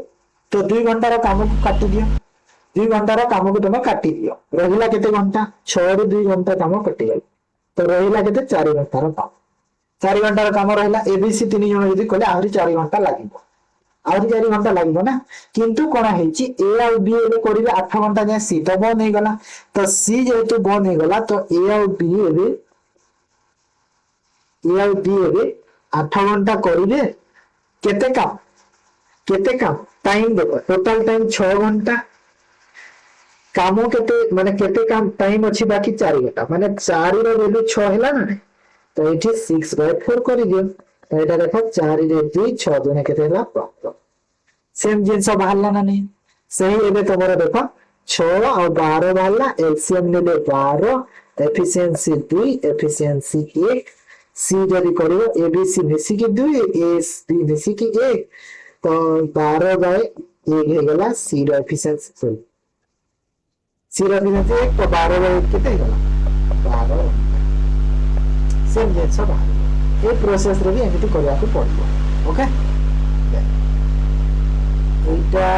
तो 2 घंटार काम को काटी दियो 2 घंटार काम को तुम काटी दियो रहिला केते घंटा 6 रु 2 घंटा काम कटि गल तो रहिला केते 4 घंटार काम 4 घंटार काम रहिला एबीसी 3 जण यदि कले आहुरी 4 घंटा लागिबो आहुरी 4 घंटा लागिबो ना किंतु कोन हेची ए और बी एबे करिवे 8 घंटा जे सी तो बंद हे गला तो सी जेतु बंद हे गला तो ए और बी एबे 8 घंटा करिवे केते काम टाइम देखो टोटल टाइम 6 घंटा काम केते माने केते काम टाइम अछि बाकी 4 घंटा माने 4 रो वैल्यू 6 हैला ना तो एठी 6/4 करि दियो तो एटा देखो 4 रे 2 6 दुने केते हैला 12 सेम जिंस बाहरला ना नहीं सही एबे तमरो देखो 6 और 12 बाहरला एलसीएम लेले 12 एफिशिएंसी 2 एफिशिएंसी 1 सी जदि करियो एबीसी मिसी के 2 एस बी मिसी के 1 तो 12/1 हे गला सी रो एफिशिएंसी सी रो एफिशिएंसी 1 तो 12/1 केते हे गला 12 सेम जिंस बाहर ए प्रोसेस रे भी एमिति करिया को पड़िबो ओके एटा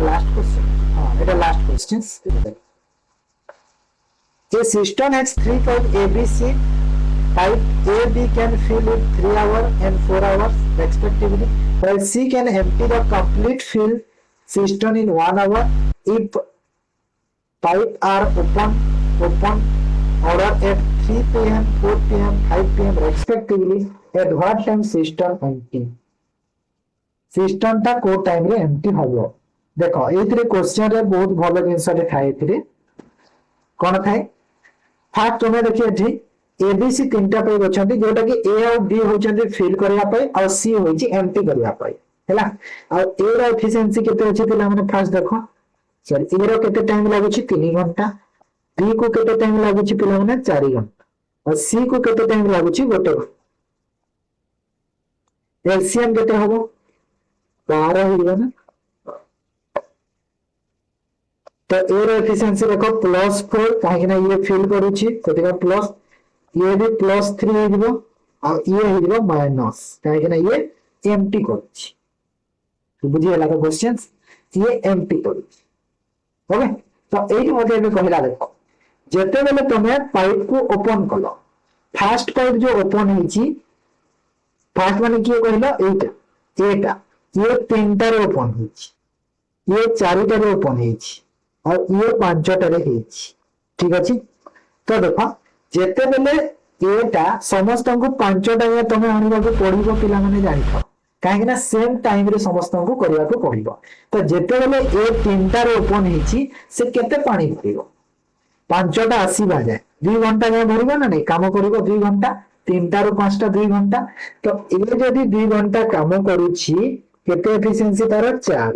लास्ट क्वेश्चन हां एटा last question A system has 3 pipe ABC. Pipe A, B can fill with 3 hours and 4 hours respectively, while C can empty the complete fill system in 1 hour. If pipes are open order at 3 p.m., 4 p.m., 5 p.m. respectively, at what time system empty? System टा को time रे empty हबो देखो एथिरे question रे बहुत भलो जिंस रे थाए एथिरे कोन थाए फास्ट तुम्हें देखिए एठी एबीसी तीनटा पे अछंती जोटा कि ए और बी होचंती फिल करिया पई और सी होची एम्प्टी करिया पई हैला और ए रो एफिशिएंसी केते अछि पिला माने फास्ट देखो सॉरी ए रो केते टाइम लागु छी 3 घंटा बी को केते टाइम लागु छी पिला माने 4 घंटा और सी को केते टाइम लागु छी 1 घंटा एलसीएम केते हबो 12 हियो ना तो ए रो एफिशिएंसी देखो +4 काहे ना ये फिल करूची तो देखो प्लस ये भी +3 हो जिवो और ये हो जिवो माइनस काहे ना ये एम्प्टी करूची तो बुझी होला का क्वेश्चंस ये एम्प्टी करूची ओके तो एही मते में कहला देखो जेते बेले तमे पाइप को ओपन कलो फर्स्ट पाइप जो ओपन हिची फर्स्ट माने की कहलो एटा ये तीनटा रे ओपन हिची ये चारिटा रे ओपन हिची और ये 5टा रे हिची ठीक अछि तो देखो जेते बेले एटा समस्त को 5टा या तमे आनिबा को पड़िबो पिला माने जानिथो काहे ना सेम टाइम रे समस्त को करिया को पड़िबो तो जेते बेले ए तीनटा रे ओपन हिची से केते पानी भरिबो 5टा आसीबा जाय 2 घंटा में भरिबो ना नहीं काम करिबो 2 घंटा 3टा रो 5टा 2 घंटा तो ए जदी 2 घंटा काम करूची केते एफिशिएंसी तार 4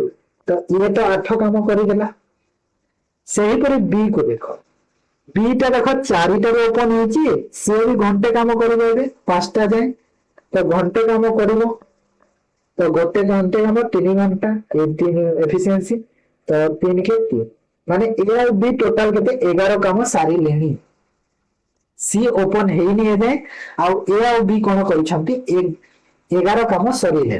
तो ये तो 8 काम करि देला सही पर बी को देखो बी टा देखो 4टा रे ओपन हिची से भी घंटे काम करिबो बे 5टा जाय तो घंटे काम करिबो तो गोटे घंटे काम 3 घंटा ए 3 एफिशिएंसी तो 3 के 3 माने ए और बी टोटल केते 11 काम सारी लेनी सी ओपन हेई नि हे आ ए और बी कोन करिसंती 11 काम सरीले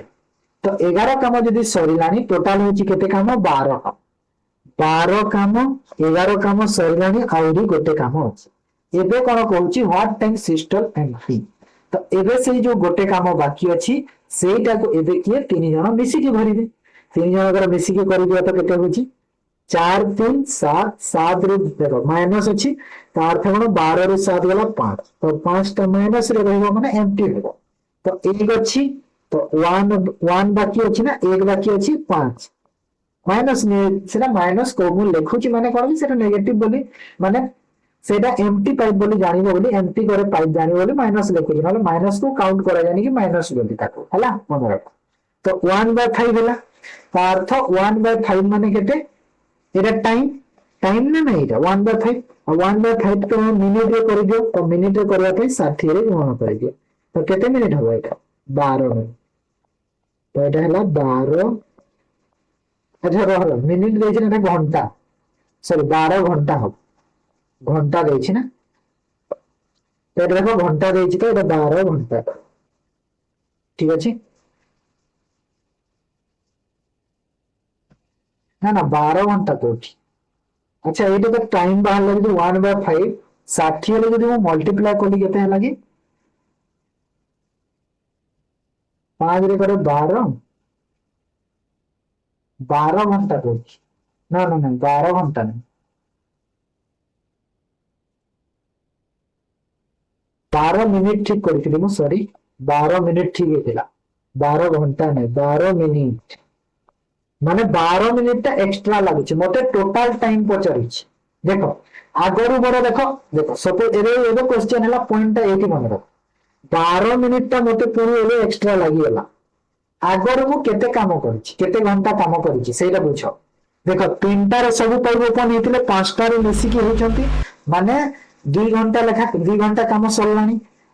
तो 11 काम जदी सरीलानी टोटल होची केते काम 12 काम 12 काम 11 काम सरीलानी आउरी गोटे काम अछि एबे कोन कहूची व्हाट टाइम सिस्टम एम्प्टी तो एबे से जो गोटे काम बाकी अछि सेटा को एबे किए 3 जण मिसी के भरिबे 3 जण अगर मिसी के करि दिया तो केते होची 4 3 7 7 रे देखो माइनस अछि तो अर्थ कोन 12 रे 7 गला 5 तो 5 टा माइनस रे रहबो माने एम्प्टी हेबो तो 1 अछि तो 1 बाकी अछि ना 1 बाकी अछि 5 माइनस ने सेटा माइनस को मु लिखुची माने कोन सेटा नेगेटिव बोली माने सेटा एम्प्टी पाइप बोली जानिबो बोली एम्प्टी करे पाइप जानिबो बोली माइनस लिखुची माने माइनस को काउंट करा जानि कि माइनस बोली ताको हला मन रख तो 1/5 होला अर्थ 1/5 माने केते एटा टाइम ना नहीं एटा 1/5 और 1/5 तो मिनिट रे कर दियो तो मिनिट रे करबा पे 60 रे गुणन कर दियो तो केते मिनिट होबो एटा 12 मिनिट तो एटा हला 12 अच्छा रह मिनिट देछि ना घंटा सॉरी 12 घंटा हो घंटा देछि ना तो देखो घंटा देछि तो एटा 12 घंटा ठीक अच्छे ना ना 12 घंटा कोठी अच्छा ये तो टाइम बाहर लगे 1/5 षाठी हेले जब मल्टीप्लाई कली के लगे 5 रे करे 12 घंटा कोठी ना ना ना 12 घंटा नहीं 12 मिनिट ठीक करी सॉरी 12 मिनिट ठीक है 12 घंटा नहीं 12 मिनिट माने 12 मिनिट एक्सट्रा लगुच मत टोटाल टाइम पचार देख आगर मोर देख देख सपोज ए क्वेश्चन है पॉइंट ये मन रख 12 मिनिट मत पुणी एक्सट्रा लगिगला आगर मु केते काम करते घंटा काम कर बुझ देख 3टार सब पर्व ओपन होते 5टार मिसिकी होती माने 2 घंटा लेखा 2 घंटा काम सरला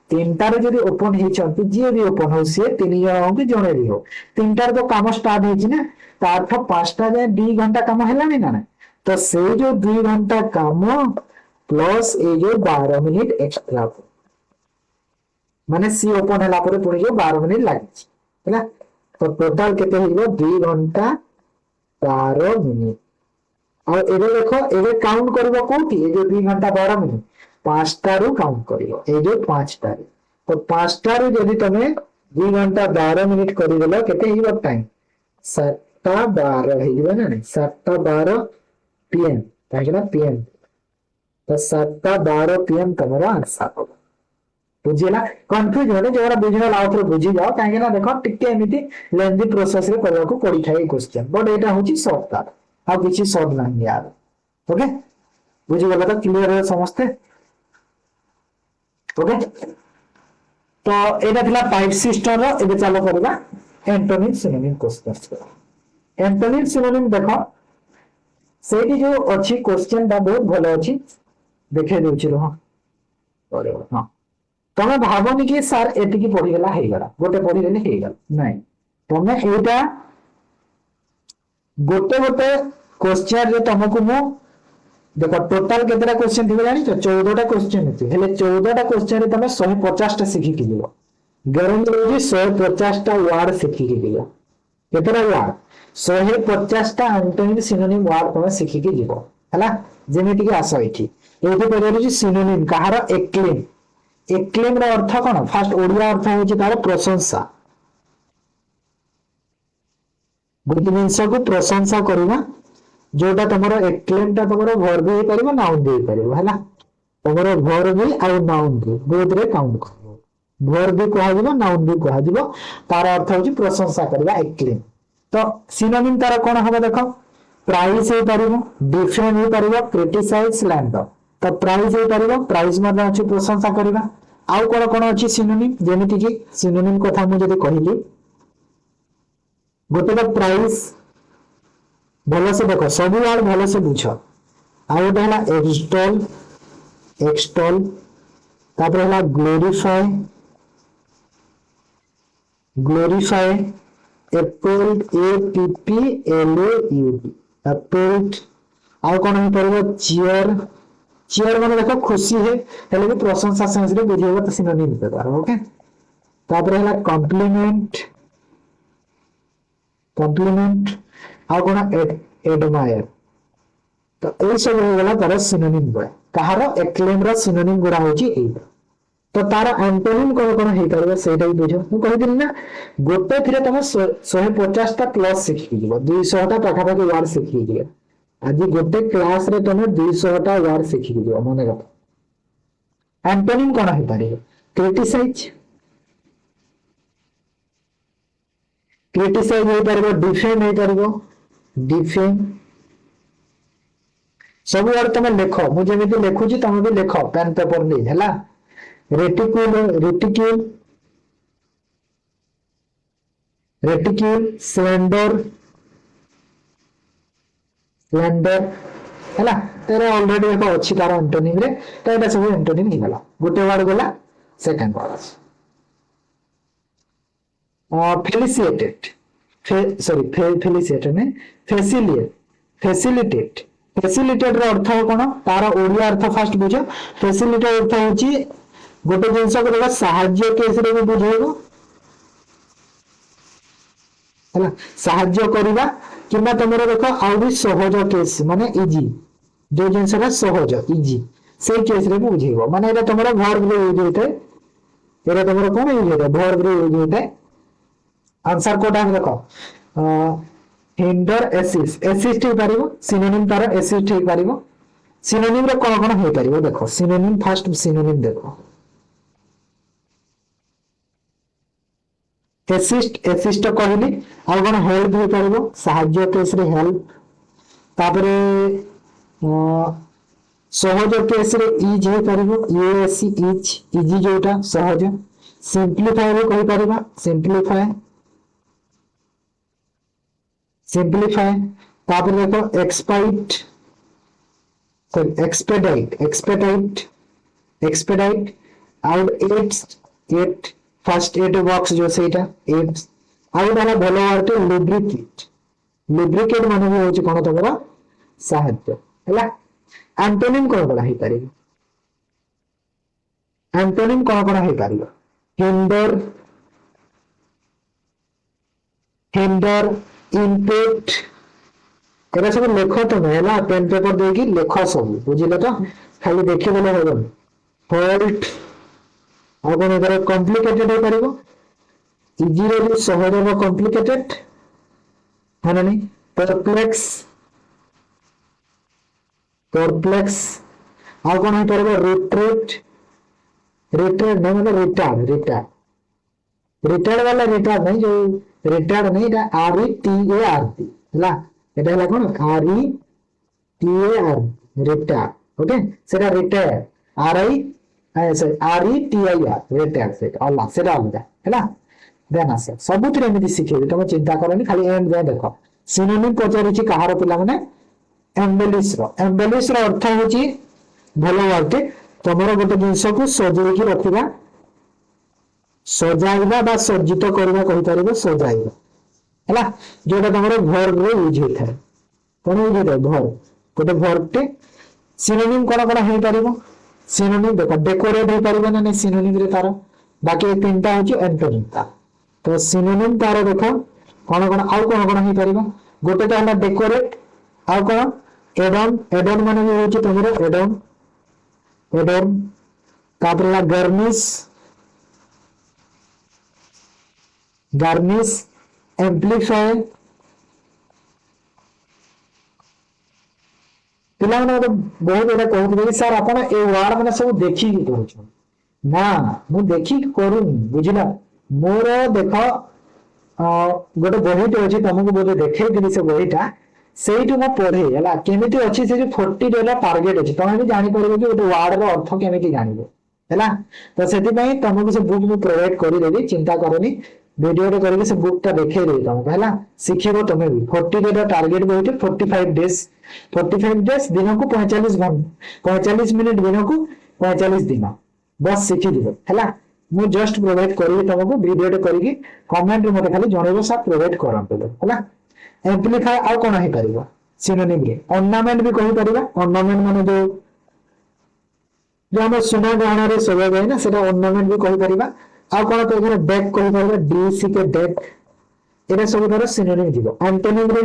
3टार जब ओपन होती जी भी ओपन हो सी 3 जन हो कि जड़े भी हो 3टार तो काम स्टार्ट होना ताठ 5टा जाए 2 घंटा काम है ना तो से जो 2 घंटा काम प्लस ये जो 12 मिनिट एक्सट्रा माने सी ओपन है पुणी जो 12 मिनिट लगे तो टोटाल के 2 घंटा 12 मिनिट और एबे देखो एबे काउंट करबो कोठी ए जो 2 घंटा 12 मिनिट 5टारू काउंट करियो ए जो 5टारू तो 5टारू यदि तमे 2 घंटा 12 मिनिट करि देलो केते हिबो टाइम 7:12 हिबो ना 7:12 पीएम काहेला पीएम तो 7:12 पीएम तमरा आंसर हो बुझिला कंफ्यूज होने जोरा बुझिला आउथरे बुझी जाओ काहे ना देखो टिके एमिति लेंदी प्रोसेस रे करबा को पड़ी थाई क्वेश्चन बट एटा होची शॉर्ट तार आ किछि शॉर्ट नहीं यार ओके बुझी गला तो क्लियर है समझते ओके तो एटा थिला टाइप सिस्टम रो एबे चालू करबा antonym synonym question antonym synonym देखो सेठी जो अछि क्वेश्चन बा बहुत भलो अछि देखे देउछि रो अरे हां तमे भाबनी कि सर एतिकी पढ़ी गला हे गला गोटे पढ़ी लेले हे गला नहीं तमे एटा गोटे गोटे क्वेश्चन रे तुमको मु देखो टोटल केतरा क्वेश्चन थिबे जानि तो 14टा क्वेश्चन थि हेले 14टा क्वेश्चन रे तमे 150 टा सिखि कि लियो गारंटी होजी 150 टा वर्ड सिखि कि लियो केतरा वर्ड 150 टा एंटोनिम सिनोनिम वर्ड तमे सिखि कि लियो हला जेमिति कि आसो इठी एठी पढिरु सिनोनिम कहार एक्लेम एक्लेम रो अर्थ कोन फर्स्ट ओडिया अर्थ होची तार प्रशंसा गोटे जिनस को प्रशंसा करवा जोटा तुम एक्लेम टा तुम वर्ब भी पार नाउन भी पार है तुम वर्ब भी आउ नाउन भी बोध रे काउंट कर वर्ब भी कह नाउन भी कह तार अर्थ होची प्रशंसा करवा एक्लेम तो सिनोनिम तार कोन हम देखो प्राइस हो पार डिफरेंट हो पार क्रिटिसाइज स्लैंडर तो प्राइस हो पार प्राइस मतलब अच्छी प्रशंसा करवा आउ कोन कोन अच्छी सिनोनिम जेमिति कि सिनोनिम कथा मु जदि कहिली गोटे तो प्राइस भलो से देखो सब वाल भलो से बुझ आ गोटे हला एक्सटॉल एक्सटॉल तापर हला glorify glorify applaud A P P L A U D applaud आ कोन हो परबो चेयर चेयर माने देखो खुशी है हेले भी प्रशंसा सेंस रे बुझेबो तो सिनोनिम पे तार ओके तापर हला कॉम्प्लीमेंट कॉम्प्लीमेंट आ कोन एडमायर तो ए सब हो गला तार सिनोनिम बय कहारो एक्लेम रो सिनोनिम गुरा होची ए तो तार एंटोनिम कोन हे करबो सेटा ही बुझो मु कहि दिल ना गोटे फिरे तुम 150 टा प्लस सिखि दिबो 200 टा पाखा पाखी वर्ड सिखि दिबो आज गोटे क्लास रे तुम 200 टा वर्ड सिखि दिबो मने रख एंटोनिम कोन हे पारे क्रिटिसाइज क्रिटिसाइज हो पारिबो डिफेंड हो पारिबो डिफेंड सब वर्ड तुम लिखो मु जेमिति लिखुची तुम भी लिखो पेन पेपर ले हला रेटिक्यूल रेटिक्यूल रेटिक्यूल स्लेंडर स्लेंडर हला तेरा ऑलरेडी एक अछि तार एंटोनिम रे तो एटा सब एंटोनिम ही गला गोटे वर्ड गला सेकंड वर्ड फेलिसिएटेड सॉरी फेलिसिएटेड ने फैसिलिएट फैसिलिटेट फैसिलिटेट रो अर्थ कोन तार ओडिया अर्थ फर्स्ट बुझो फैसिलिटेट अर्थ होची गोटे जिंस को देखो सहाय्य केस रे भी बुझेबो ହେଲା ସାହାଯ୍ୟ କରିବା କିମ୍ବା ତମର ଦେଖ ଆଉ ବି ସହଜ କେସ୍ ମାନେ ଇଜି ଯୋଉ ଜିନିଷଟା ସହଜ ଇଜି ସେଇ କେସ୍ ରେ ବି ବୁଝେଇବ ମାନେ ଏଇଟା ତମର ଭର୍ବ ରେ ୟୁଜ ହୋଇଥାଏ ଏଇଟା ତମର କଣ ୟୁଜ ହୋଇଥାଏ ଭର୍ବ ରେ ୟୁଜ ହୋଇଥାଏ आंसर कोटा हम देखो हिंडर एसिस्ट एसिस्ट हो पारिबो सिनोनिम तार एसिस्ट हो पारिबो सिनोनिम रे कोन कोन हो पारिबो देखो सिनोनिम फर्स्ट सिनोनिम देखो एसिस्ट एसिस्ट कहली आ कोन हेल्प हो पारिबो सहाय्य केस रे हेल्प तापरे सहज केस रे इज हो पारिबो यूएससी इज इजी जोटा सहज सिंपलीफाई रे कहि पारिबा सिंपलीफाई सिंपलीफाई तापर देखो एक्सपाइट sorry expedite out at first at box जो सेटा एट आउट वाला भलो वर्ड लुब्रिकेट माने भी होची कोन तमरा सहायता हैला एंटोनिम कोन हे पारिबो एंटोनिम कोन हे पारिबो हिंडर हिंडर इम्पेक्ट एरा सब लेख तमे हैला पेन पेपर देकी लेख सब बुझिले तो खाली देखि देले होबन फॉल्ट आ कोन एकर कॉम्प्लिकेटेड हो पारिबो इजी रे भी सहज रो कॉम्प्लिकेटेड है ना नहीं परप्लेक्स परप्लेक्स आ कोन हो पारिबो रिट्रेट रिट्रेट नहीं मतलब रिटार्ड रिटार्ड रिटार्ड वाला रिटार्ड नहीं जो रिटार्ड नहीं এটা R E T A R T ହେଲା এটা হলো কোন R E T A R retard okay সেটা retire R I sorry R E T I R retire सेटा अल्लाह सेटा अलगा हैला देन आसे सबुतिर एमिति शिखेबी तुम चिंता करनी खाली एम जाय देखो सिनोनिम पचारिछि कहार पिला माने एम्बेलिश रो अर्थ होछि भलो वर्ड तमरो गोटे जिंस को सजेकी रखिबा सजाइबा बा सज्जित करबा कहि परिबो सजाइबा हैला जोटा तमरो वर्ब रे यूज होइथाय कोन यूज होइथाय वर्ब गोटे वर्ब टे सिनोनिम कोन कोन हे परिबो सिनोनिम देखो डेकोरेट हो परिबो ना सिनोनिम रे तार बाकी तीनटा होची एंटोनिम ता तो सिनोनिम तार देखो कोन कोन हे परिबो गोटे तो हला डेकोरेट आ कोन एडन माने भी होची तमरो एडन तापरला गार्निश एम्प्लीफाई पिला माने बहुत एटा कहत सर आपण ए वर्ड माने सब देखि कि कहछ ना मु देखि करूनी बुझिला मोर देखो गोटे बहीटे अछि तुमको बोले देखै दिली से बहीटा सेइटु म पढे हला केमिति अछि से जो 40 डेला टारगेट अछि तमे भी जानि परबो कि गोटे वर्ड रो अर्थ केमिति जानिबो हला तो सेति पई तुमको से बुक मु प्रोवाइड करि देबी चिंता करनी वीडियो रे करके से बुक ता देखै देबी तुमको हला सिखिबो तमे भी 40 डेला टारगेट बहीटे 45 डेज दिन को 45 घंटा 45 मिनिट दिन को 45 दिन बस सीखी दिबो हला मु जस्ट प्रोवाइड करबी तुमको वीडियो रे करके कमेंट रे मते खाली जणेबो सब प्रोवाइड करंतो हला एम्प्लीफाई आ कोन हे परिबो सिनोनिम रे ऑर्नामेंट भी कहि परिबा ऑर्नामेंट माने जो हम सुना गाना रे सजा गए ना सेटा ऑर्नामेंट भी कहि परिबा आ कोन तो एकर डेक कहि परिबा डीसी के डेक एरा सब धर सिनोनिम दिबो एंटोनिम रे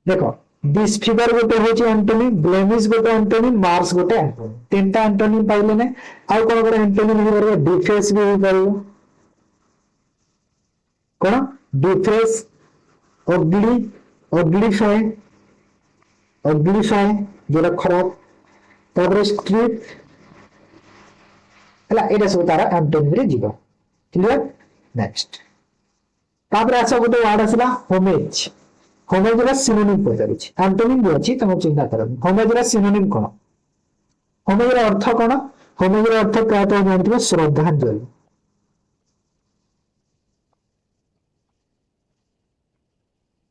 देखो डिसफिगर गोटे होची एंटोनिम ब्लेमिश गोटे एंटोनिम मार्क्स गोटे एंटोनिम तीनटा एंटोनिम पाइले ने आ कोन कोन एंटोनिम हो परिबा डिफेस भी हो परिबो कोन डिफेस ऑग्लीफाई जेरा खराब तापर स्ट्रिप हला एटा सब तारा एंटोनिम रे जीवो क्लियर नेक्स्ट तापर आसा गोटे वर्ड आसला होमेज होमेज रा सिनोनिम पचारि छी एंटोनिम भी अछि तम चिंता करब होमेज रा सिनोनिम कोन होमेज रा अर्थ कोन होमेज रा अर्थ का तो जानथिबो श्रद्धांजलि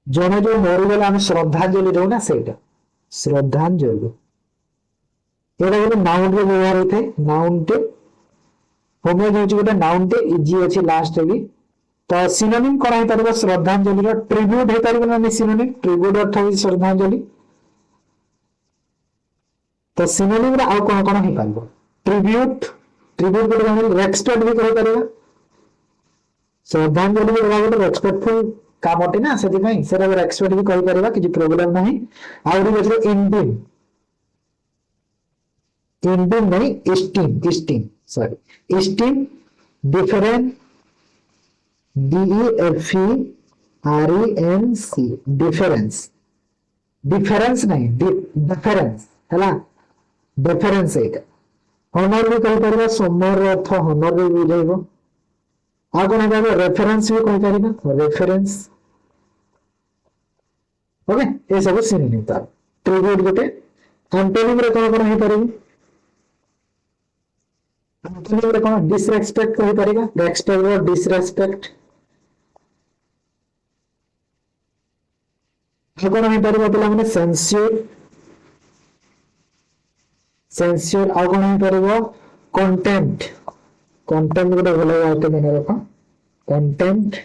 जने जो मरि गेला हम श्रद्धांजलि दउ ना सेटा श्रद्धांजलि एटा गोटे नाउन रे व्यवहार होते नाउन टे होमेज होची गोटे नाउन टे इजी अछि लास्ट रे तो सिनोनिम कोन हे परबो श्रद्धांजलि रो ट्रिब्यूट हे परबो ना सिनोनिम ट्रिब्यूट अर्थ होई श्रद्धांजलि तो सिनोनिम रे आ कोन हे परबो ट्रिब्यूट गोटे हम रेस्पेक्ट भी कहि परबो श्रद्धांजलि देवा गोटे रेस्पेक्टफुल कामटे ना से रेस्पेक्ट भी कहीपर किसी प्रोब्लेम ना आउे इंडिम इंडिम नहीं steam steam sorry steam different DEFERENC difference difference नहीं डिफरेंस है डिफरेंस हनर भी कहीपर सोमर अर्थ हनर भी बुझेब आ कौन है रेफरेंस भी कहीपर रेफरेंस ओके ये सब सिनोनिम तार ट्रिब्यूट गोटे एंटोनिम रे कौन कौन हो पारे एंटोनिम रे कौन डिसरेस्पेक्ट कहि पारेगा रेस्पेक्ट और डिसरेस्पेक्ट आ कौन हो पारे पिला माने सेंस्योर सेंस्योर आ कौन हो पारे कंटेम्प्ट कंटेम्प्ट गोटे भलो वार्ड मन रख कंटेम्प्ट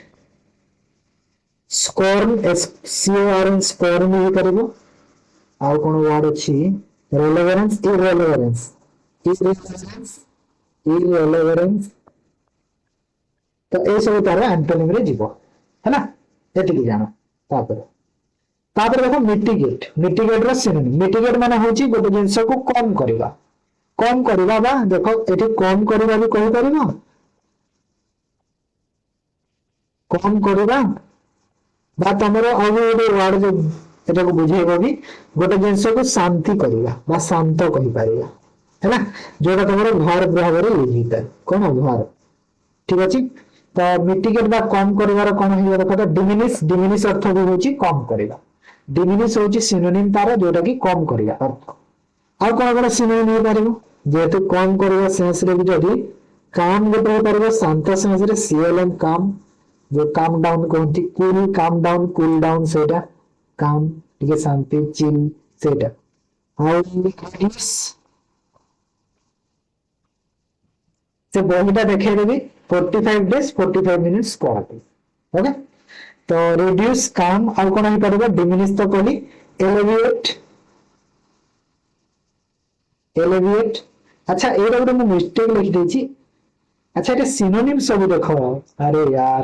स्कॉर्न SCORN स्कॉर्न भी करिवो आ कोन वर्ड अछि रेलेवेंस इररेलेवेंस इररेलेवेंस तो ए सब तार एंटोनिम रे जीवो है ना एति जानो तापर तापर देखो मिटिगेट मिटिगेट रो सिनोनिम मिटिगेट माने होची गोटे जिंस को कम करबा बा देखो एठी कम करबा भी कहि परिबो कम करबा बा तमरो आ गोटे वर्ड जो एटा को बुझेबो भी गोटे जिंस को शांति करबा बा शांत कहि परिबा है ना जोटा तमरो घर भाव रे यूज होता है कोन घर ठीक अछि तो मिटिगेट बा कम करबार कोन हेबो देखो डिमिनिश डिमिनिश अर्थ भी होची कम करबा डिमिनिश होची सिनोनिम तार जोटा की कम करबा अर्थ आ कोन सिनोनिम हो पारिबो जेतु कम करबा सेंस रे भी जदी काम गोटे हो पारिबो शांत सेंस रे CLM काम जो काम डाउन कहती कूल काम डाउन सेटा काम ठीक शांति चिल सेटा रिड्यूस से बहिटा देखे देबी 45 days 45 minutes पढ़ाते ओके तो रिड्यूस काम आ कोन हो पारिबो डिमिनिश तो कहली एलिविएट अच्छा एटा गोटे मैं मिस्टेक लिखि देछि अच्छा ये सिनोनिम सब देखो अरे यार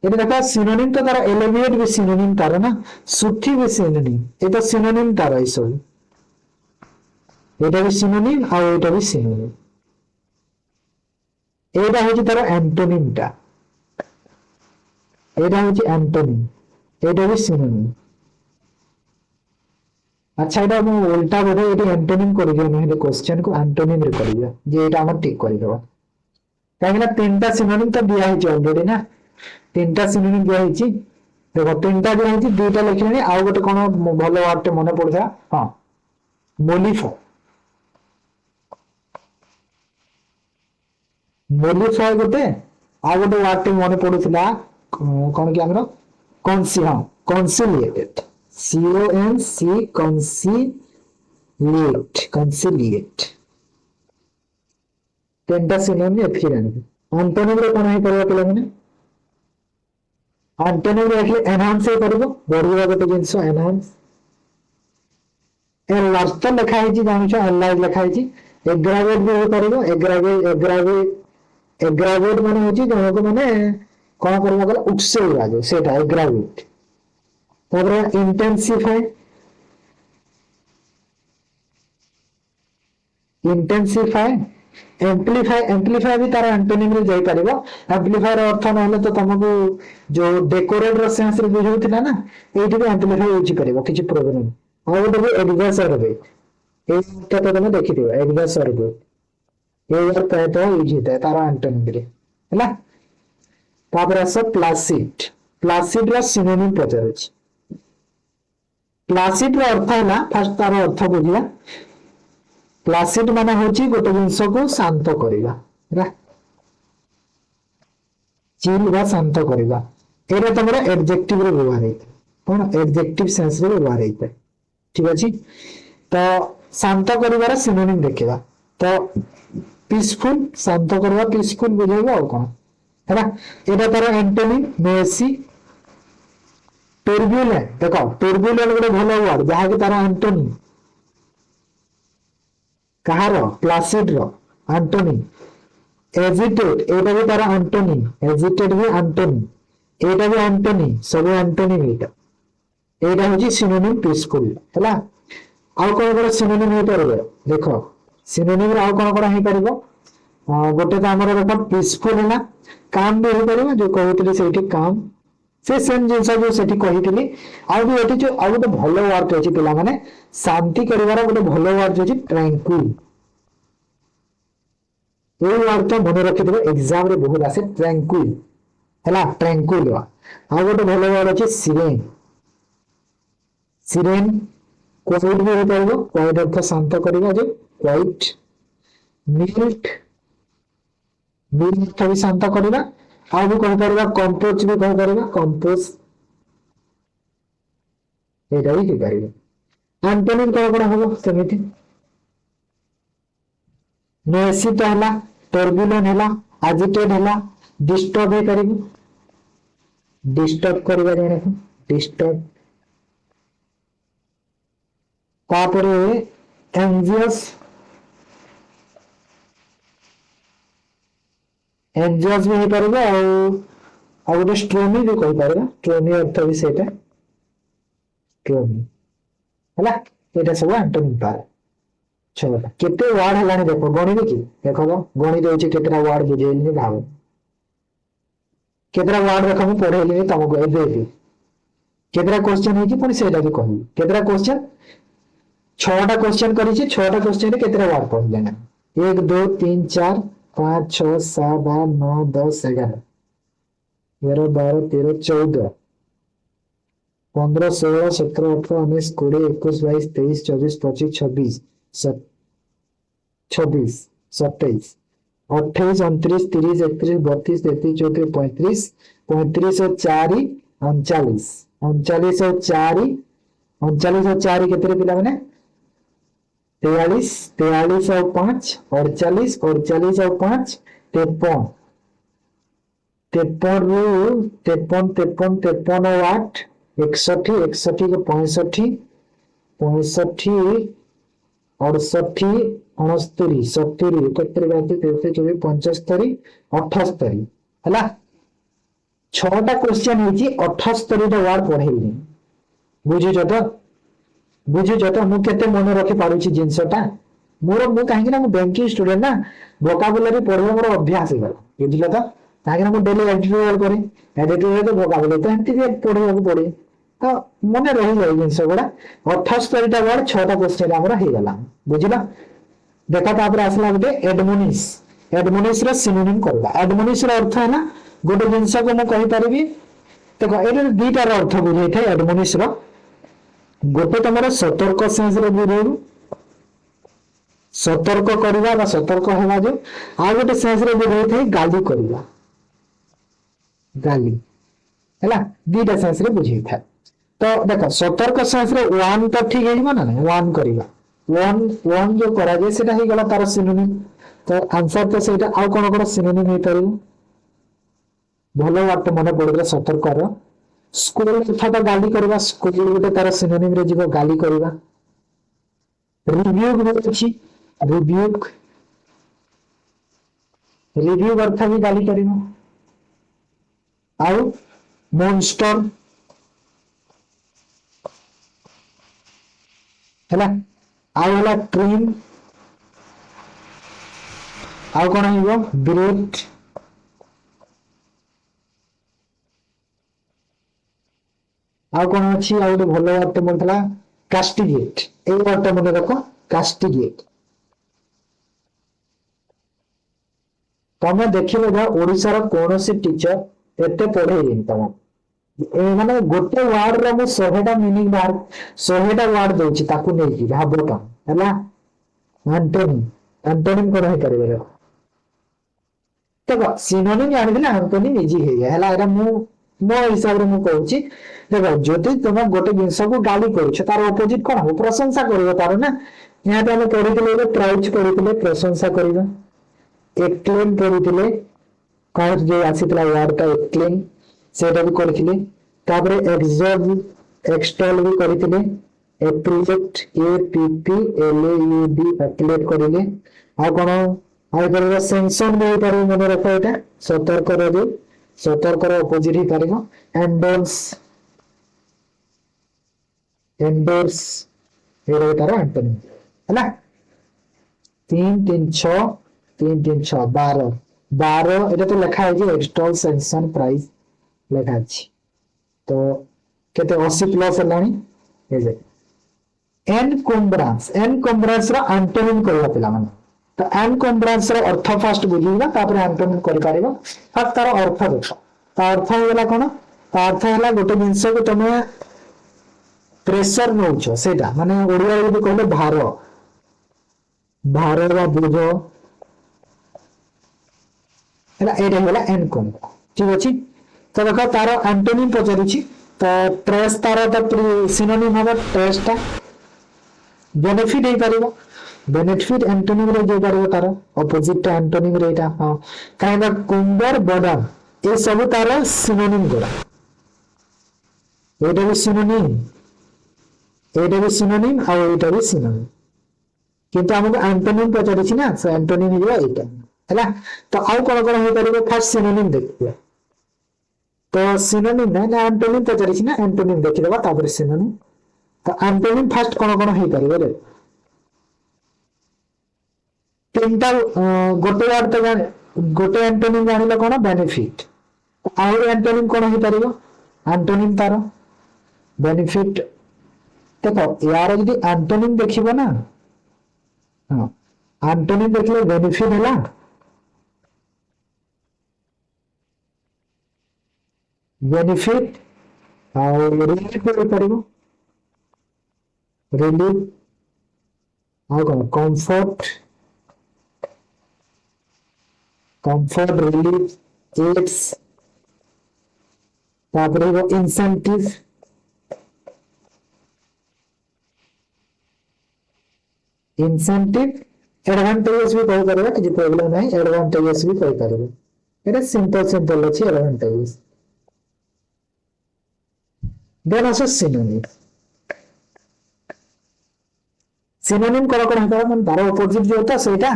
ये देखो सिनोनिम तो तार एलिविएट भी सिनोनिम तार ना सुठी भी सिनोनिम ये तो सिनोनिम तार है सब एटा भी सिनोनिम आ एटा भी सिनोनिम एटा होची तार एंटोनिम टा एटा होची एंटोनिम एटा भी सिनोनिम अच्छा एटा हम उल्टा बोले एटी एंटोनिम कर दिया नहले क्वेश्चन को एंटोनिम रे कर दिया जे एटा हम ठीक कर देबा काहेना तीनटा सिनोनिम तो दिया है ऑलरेडी ना तीनटा सिनोनिम दिया है देखो तीनटा दिया है दुईटा लिखले आ गोटे कोन भलो वर्ड टे मने पड़जा हां मोलिफाई गोटे आ गोटे वर्ड टे मने पडुतला कोन कि हमरो कंसिलिएटेड conciliate तीनटा सिनोनिम एफिरन एंटोनिम रे कोन है परबा पिला माने एंटोनिम रे एटले एनहांस हे परबो बढिया गोटे जिंस एनहांस एनलार्ज तो लिखा है जी जानु छ एनलार्ज लिखा है जी एग्रावेट भी हो परबो एग्रावेट माने होची जनो को माने कोन करबा गला उत्सव राजो सेटा एग्रावेट तापर इंटेंसिफाई एम्प्लीफाई भी तार एंटोनिम रे जाई परिबो एम्प्लीफाई रो अर्थ न होले तो तुमको जो डेकोरेट रो सेंस रे बुझौतिला ना एठी भी एम्प्लीफाई होची परिबो किछि प्रोग्राम आ गोटे भी एग्जासरबेट एटा तो तुम देखि दियो एग्जासरबेट ये यार कहता है यूज होता है तार एंटोनिम रे हैला तापर सब प्लासिड रो सिनोनिम पचारे छी प्लासिड रो अर्थ है ना फर्स्ट तार अर्थ बुझिया प्लासिड माने होची गोटे जिंस को शांत करिबा रा चिल बा शांत करिबा एरा तमरा एडजेक्टिव रे व्यवहार है कोन एडजेक्टिव सेंस रे व्यवहार है ठीक अछि तो शांत करिबार सिनोनिम देखिबा तो पीसफुल शांत करबा पीसफुल बुझेबा और कोन हैना एटा तार एंटोनिम मेसी टर्बुलेंट देखो टर्बुलेंट गोटे भलो वर्ड जहा कि तार एंटोनिम कहारो प्लासिड रो एंटोनिम एजिटेट एटा भी तार एंटोनिम एजिटेट भी एंटोनिम एटा भी एंटोनिम सब एंटोनिम एटा होची सिनोनिम पीसफुल हैला आउ कोन सिनोनिम हे परबे देखो सिनोनिम रे आउ कोन हे परबो गोटे तो हमर देखो पीसफुल हैला काम भी हो परबो जो कहउतली सेठी काम से सेम जिनस जो सेठी कहितली आउ भी एठी जो आउ गोटे भलो वर्ड अछि पिला माने शांति करिवार गोटे भलो वर्ड अछि ट्रैंक्विल ये वर्ड तो मन रखि देबो एग्जाम रे बहुत आसे ट्रैंक्विल हैला ट्रैंक्विल आउ गोटे भलो वर्ड अछि सिरेन सिरेन क्वाइट भी हो परबो क्वाइट अर्थ शांत करिवा जे क्वाइट मिल्क मिल्क भी शांत करिवा आ भी कहि परबा कंपोज भी कहि परबा कंपोज एटा भी कहि परबा एंटोनिम कोन होबो सेमिति नोएसिट हला टर्बुलेंट हला एजिटेट हला डिस्टर्ब हे करिवो डिस्टर्ब करिवा जे देखो डिस्टर्ब तापरे एंजियस एंजियस भी हे परबो आ गोटे स्ट्रोमी भी कहि परबा स्ट्रोमी अर्थ भी सेटा स्ट्रोमी हला एटा सब एंटोनिम पार छोटा केते वर्ड हलानी देखो गणित की देखो गणित होची केतरा वर्ड बुझेलनी भाव केतरा वर्ड देखो मु पढेली तुमको एबे भी केतरा क्वेश्चन है कि पण सेटा भी कहू केतरा क्वेश्चन 6टा क्वेश्चन करिछि 6टा क्वेश्चन रे केतरा वर्ड पढले ना 1 2 3 4 5 6 7 8 9 10 11 11 12 13 14 15 16 17 18 19 20 21 22 23 24 25 26 26 27 28 29 30 31 32 33 34 35 35 और 4 39 39 और 4 39 और 4 केतरे पिला माने 43 43 और 5 48 48 और 5 53 53 53 53 53 और 8 61 61 को 65 65 68 69 70 71 32 33 34 75 78 हैला 6टा क्वेश्चन है जी 78 टा वर्ड पढेली बुझिजो तो बुझिजो तो मु केते मन रखि पारुछि जिंसटा मोर मु काहे ना मु बैंकिंग स्टूडेंट ना वोकाबुलरी पढबो मोर अभ्यास हो गला बुझिलो तो काहे ना मु डेली एडिटोरियल करे एडिटोरियल तो वोकाबुलरी तो एंती पढिबो को पड़े तो मन रही जाय जिंस गुडा 78 टा वर्ड 6टा क्वेश्चन हमर हे गला बुझिलो देखा तापर आसला गोटे एडमोनिस रो सिनोनिम करबा एडमोनिस रो अर्थ है ना गोटे जिंस को मु कहि परिबी देखो एरे दुईटा रो अर्थ बुझै थाय एडमोनिस रो गोटे तमरा सतर्क सेंस रे बुझेबू सतर्क करबा बा सतर्क हेबा जो आ गोटे सेंस रे बुझै थाय गाली करबा गाली हैला दुईटा सेंस रे बुझै थाय तो देखो सतर्क सेंस रे वन तो ठीक हेबा ना वन करबा वन जो करा जे सेटा हे गला तार सिनोनिम तो आंसर तो सेटा आ कोन सिनोनिम हे परिबो भलो बात मने पड़ले सतर्क रो स्कूल अर्थात तो गाली करबा स्कूल गोटे तार सिनोनिम रे जीवो गाली करबा रिव्यू होछि रिव्यू अर्थ भी गाली करबा आउ मॉन्स्टर हैला आउ हला क्रीम आउ कोन हिबो ब्रेड आ कोन अछि आ गोटे भलो वर्ड तो मनथला कास्टिगेट ए वर्ड तो मन रखो कास्टिगेट तमे देखिबो बा ओडिसा रो कोनोसी टीचर एते पढेइनि तम ए माने गोटे वर्ड रो मु 100टा मीनिंग बाहर 100टा वर्ड दोछि ताकू नै कि भाबो त हैला एंटोनिम कोन हे करबे देखो सिनोनिम जानि दिले एंटोनिम इजी हे हैला एरा मो हिसाब रे मु कहूची देखो जदि तुम गोटे जिंस को गाली करूछ तार ऑपोजिट कोन हो प्रशंसा करिवो तार ना यहाँ पे हम पढितले प्राइज पढितले प्रशंसा करिवो एक्लेम पढितले कौन जे आसीतला वर्ड का एक्लेम सेटा भी करथिले तापरे एक्सॉर्ब एक्सटॉल भी करथिले applaud A P P L A U D applaud करिले आ कोन आइपर सेंशन भी पार मन रख ये सतर्क सतर्कर अपोजिट ही पार एंडोर्स एंडोर्स ये तार एंटोनिम है 3 3 6 12 12 এটা তো লেখা আছে এক্সটল সেনসন প্রাইস লেখা আছে তো কেতে 80 প্লাস হলানি এই যে एनकम्ब्रांस रा एंटोनिम करबा पिला माने तो एनकम्ब्रांस रा अर्थ फास्ट बुझिबा तापर एंटोनिम करि पारिबो फास्ट तार अर्थ देखो ता अर्थ होला कोन ता अर्थ होला गोटे जिंस को तमे प्रेशर नउछो सेटा माने ओडिया रे कहले भार भार रा बुझो एला एटा होला एनकम्ब्रा ठीक अछि तो देखो तार एंटोनिम पचारिछि तो ट्रेस तार त सिनोनिम होबा ट्रेस ता बेनिफिट हे पारिबो बेनिफिट एंटोनिम रे जे पारिबो तार अपोजिट टा एंटोनिम रे एटा हां काइना कुंबर बडन ए सब तार सिनोनिम गोरा एटा भी सिनोनिम आ एटा भी सिनोनिम किंतु हमको एंटोनिम पचारिछि ना सो एंटोनिम हिबो एटा हैला तो आउ कोन हे पारिबो फर्स्ट सिनोनिम देखिबो तो सिनोनिम ना एंटोनिम पचारिछि ना एंटोनिम देखि देबा तापर सिनोनिम तो एंटोनिम फर्स्ट कोन हे पारिबो रे तीनटा गोटे वर्ड तो गोटे एंटोनिम जानिला कोन बेनिफिट और एंटोनिम कोन हे पारिबो एंटोनिम तार बेनिफिट देखो यार यदि एंटोनिम देखिबो ना हां एंटोनिम देखले बेनिफिट हला बेनिफिट और रिलीफ हो पारिबो रिलीफ और कंफर्ट कंफर्ट रिलीफ एड्स तापर वो इंसेंटिव एडवांटेजेस भी कहि परबा कि प्रॉब्लम है एडवांटेजेस भी कहि परबा एटा सिंपल अछि advantages then also synonym synonym कोन कोन हेता मन तार अपोजिट जो होता सेटा